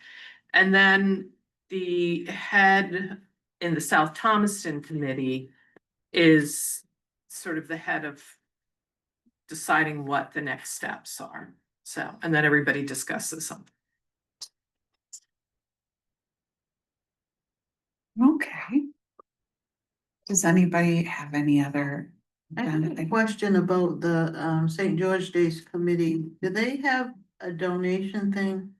And then the head in the South Thomaston committee is sort of the head of deciding what the next steps are. So, and then everybody discusses them. Okay. Does anybody have any other? I have a question about the St. George Days Committee. Do they have a donation thing?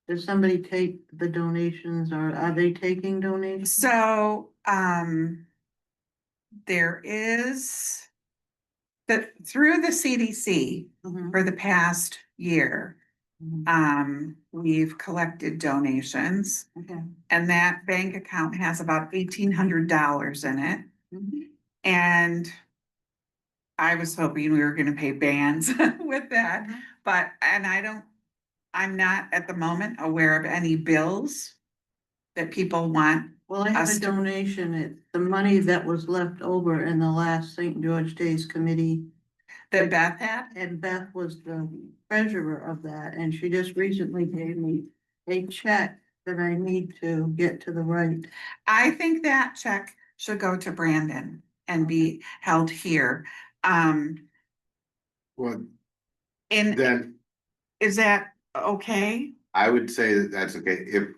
Does somebody take the donations or are they taking donations? So, there is through the CDC Mhm, for the past year, mhm. we've collected donations Okay. and that bank account has about $1,800 in it. Mhm. And I was hoping we were gonna pay bands with that, but, I'm not at the moment aware of any bills that people want. Well, I have Us a to- donation. It's the money that was left over in the last St. George Days Committee. That Beth had? And Beth was the treasurer of that, and she just recently gave me a check that I need to get to the right. I think that check should go to Brandon. and be held here. Well, And then is that okay? I would say that that's okay. If,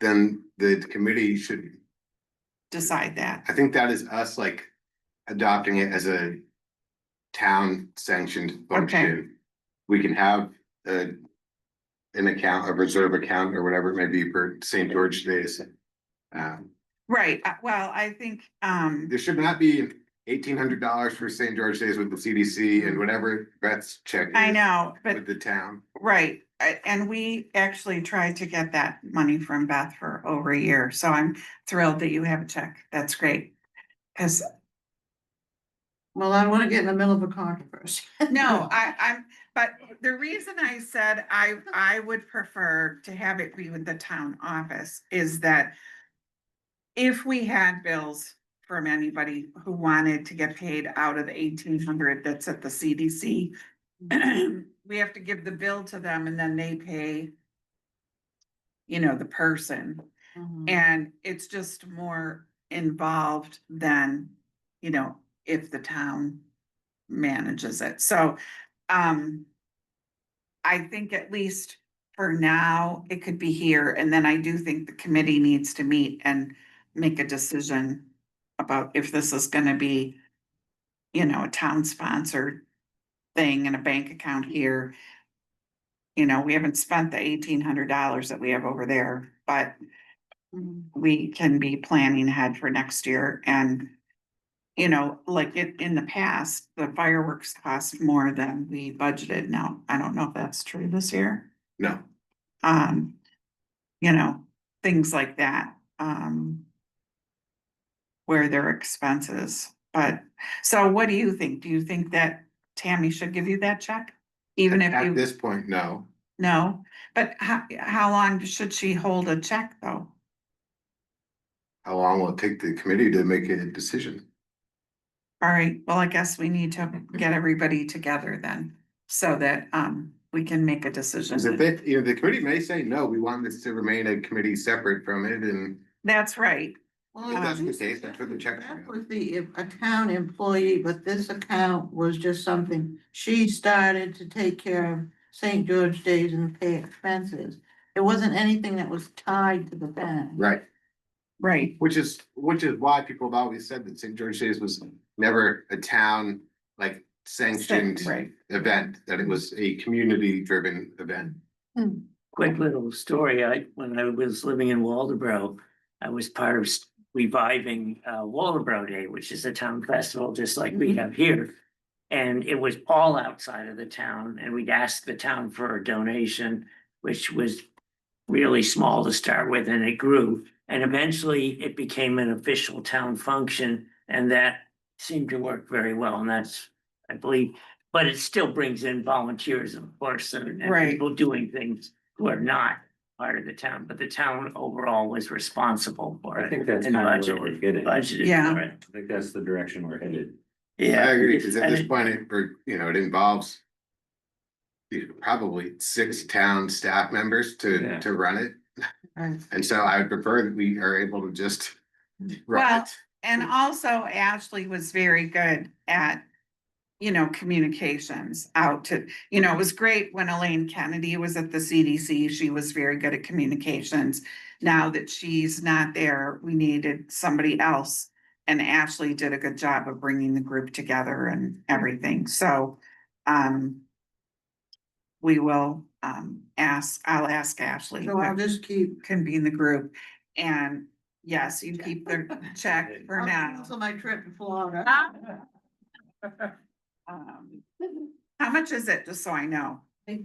then the committee should, Decide that. I think that is us like adopting it as a town sanctioned function. We can have an account, a reserve account or whatever it may be for St. George Days. Right, well, I think, There should not be $1,800 for St. George Days with the CDC and whatever Brett's check is. I know, but With the town. right, and we actually tried to get that money from Beth for over a year, so I'm thrilled that you have a check. That's great. Cause Well, I don't wanna get in the middle of a controversy. no, but the reason I said I would prefer to have it be with the town office is that if we had bills from anybody who wanted to get paid out of the 1,800 that's at the CDC, we have to give the bill to them and then they pay, you know, the person. Mhm. And it's just more involved than, you know, if the town manages it. So, I think at least for now, it could be here. And then I do think the committee needs to meet and make a decision about if this is gonna be, you know, a town sponsored thing and a bank account here. You know, we haven't spent the $1,800 that we have over there, but we can be planning ahead for next year and, you know, like in the past, the fireworks cost more than we budgeted. Now, I don't know if that's true this year. No, You know, things like that, where there are expenses, but, so what do you think? Do you think that Tammy should give you that check? Even if at you, this point, no. no, but how long should she hold a check though? How long will it take the committee to make a decision? All right, well, I guess we need to get everybody together then, so that, we can make a decision. Because if they, you know, the committee may say, no, we want this to remain a committee separate from it, and That's right, Well, if that's the this- case, that's what the check. That was a town employee, but this account was just something she started to take care of St. George Days and pay expenses. It wasn't anything that was tied to the bank. Right, right, which is why people have always said that St. George Days was never a town, like sanctioned right. event, that it was a community driven event. Quick little story, when I was living in Waldeboro, I was part of reviving Waldeboro Day, which is a town festival just like we have here. And it was all outside of the town, and we'd asked the town for a donation, which was really small to start with, and it grew. And eventually it became an official town function, and that seemed to work very well, and that's, I believe, but it still brings in volunteers, of course, and Right. people doing things who are not part of the town, but the town overall was responsible for it. I think that's and kind of where we're budgeted- getting. Budgeted Yeah. for it. I think that's the direction we're headed. Yeah. I agree, because at And this it- point, it involves probably 6 town staff members Yeah. to run it. Right. And so I would prefer that we are able to just run Well, it. and also Ashley was very good at, you know, communications out to, you know, it was great when Elaine Kennedy was at the CDC. She was very good at communications. Now that she's not there, we needed somebody else. And Ashley did a good job of bringing the group together and everything. So, we will, I'll ask Ashley. So I'll just keep. Convene the group, and yes, you keep the check for I'll now. cancel my trip to Florida. How much is it, just so I know? I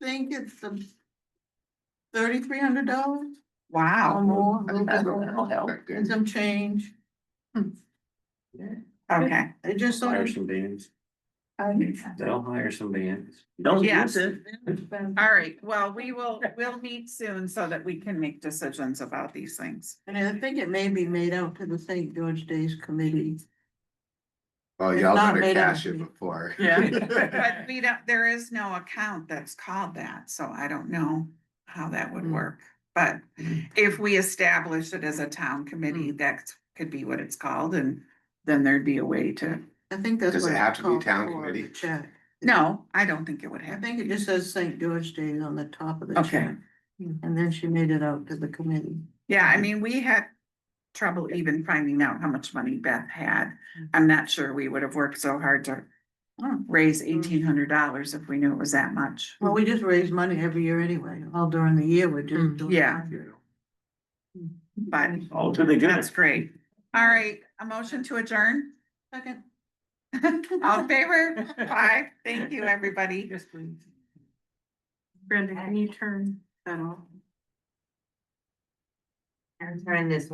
think it's $3,300 or Wow, more. I think that's what That'll help. we're expecting. And some change. okay, I just Hire sort some bands. of. They'll hire some bands. Don't Yes. use it. all right, well, we'll meet soon so that we can make decisions about these things. And I think it may be made out to the St. George Days Committee. Well, It's y'all not better made out cash of it me. before. But we don't, there is no account that's called that, so I don't know how that would work. But if we establish it as a town committee, that could be what it's called, and then there'd be a way to, I think that's Does what it have to be called town for, committee? the check. no, I don't think it would I have. think it just says St. George Day on the top of the Okay. check. And then she made it out to the committee. Yeah, I mean, we had trouble even finding out how much money Beth had. I'm not sure we would have worked so hard to raise $1,800 if we knew it was that much. Well, we just raise money every year anyway, all during the year, we're just. doing Yeah. it. But All to the good. that's great. All right, a motion to adjourn? Second. All in favor? Bye. Thank you, everybody. Yes, please. Brenda, can you turn that off? I'm turning this one.